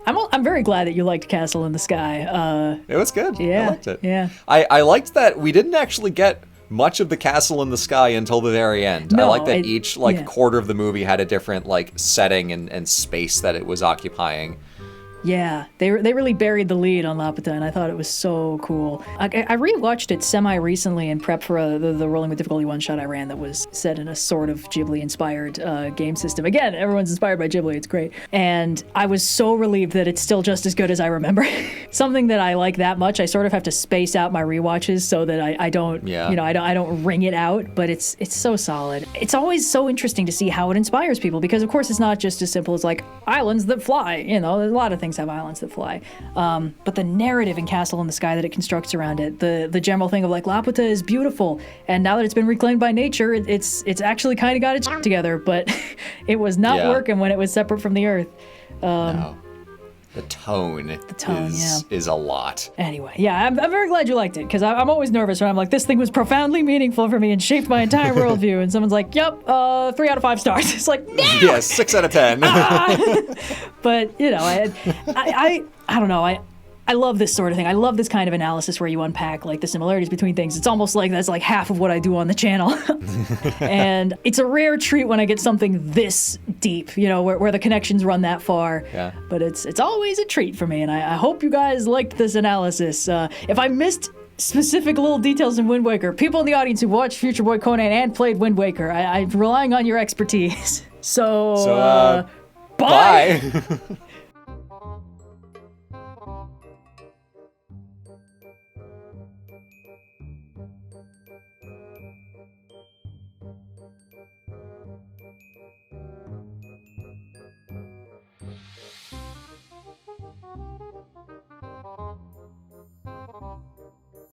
I'm very glad that you liked Castle in the Sky. It was good. Yeah, I liked it. Yeah. I liked that we didn't actually get much of the castle in the sky until the very end. No, I like that each quarter of the movie had a different setting and space that it was occupying. Yeah, they really buried the lead on Laputa, and I thought it was so cool. I rewatched it semi-recently in prep for the Rolling with Difficulty one-shot I ran that was set in a sort of Ghibli-inspired game system. Again, everyone's inspired by Ghibli, it's great. And I was so relieved that it's still just as good as I remember. Something that I like that much, I sort of have to space out my rewatches so that I don't, I don't wring it out, but it's so solid. It's always so interesting to see how it inspires people, because of course it's not just as simple as like islands that fly, there's a lot of things have islands that fly. But the narrative in Castle in the Sky that it constructs around it, the general thing of like Laputa is beautiful, and now that it's been reclaimed by nature, it's actually kind of got its shit together, but it was not working when it was separate from the earth. No. The tone is a lot. Anyway, I'm very glad you liked it, because I'm always nervous when I'm like, this thing was profoundly meaningful for me and shaped my entire worldview, and someone's like, yep, 3 out of 5 stars. It's like, no! Yes, 6 out of 10. But, I don't know, I love this sort of thing. I love this kind of analysis where you unpack like the similarities between things. It's almost like that's like half of what I do on the channel. And it's a rare treat when I get something this deep, where the connections run that far. Yeah. But it's always a treat for me, and I hope you guys liked this analysis. If I missed specific little details in Wind Waker, people in the audience who watched Future Boy Conan and played Wind Waker, I'm relying on your expertise. So bye!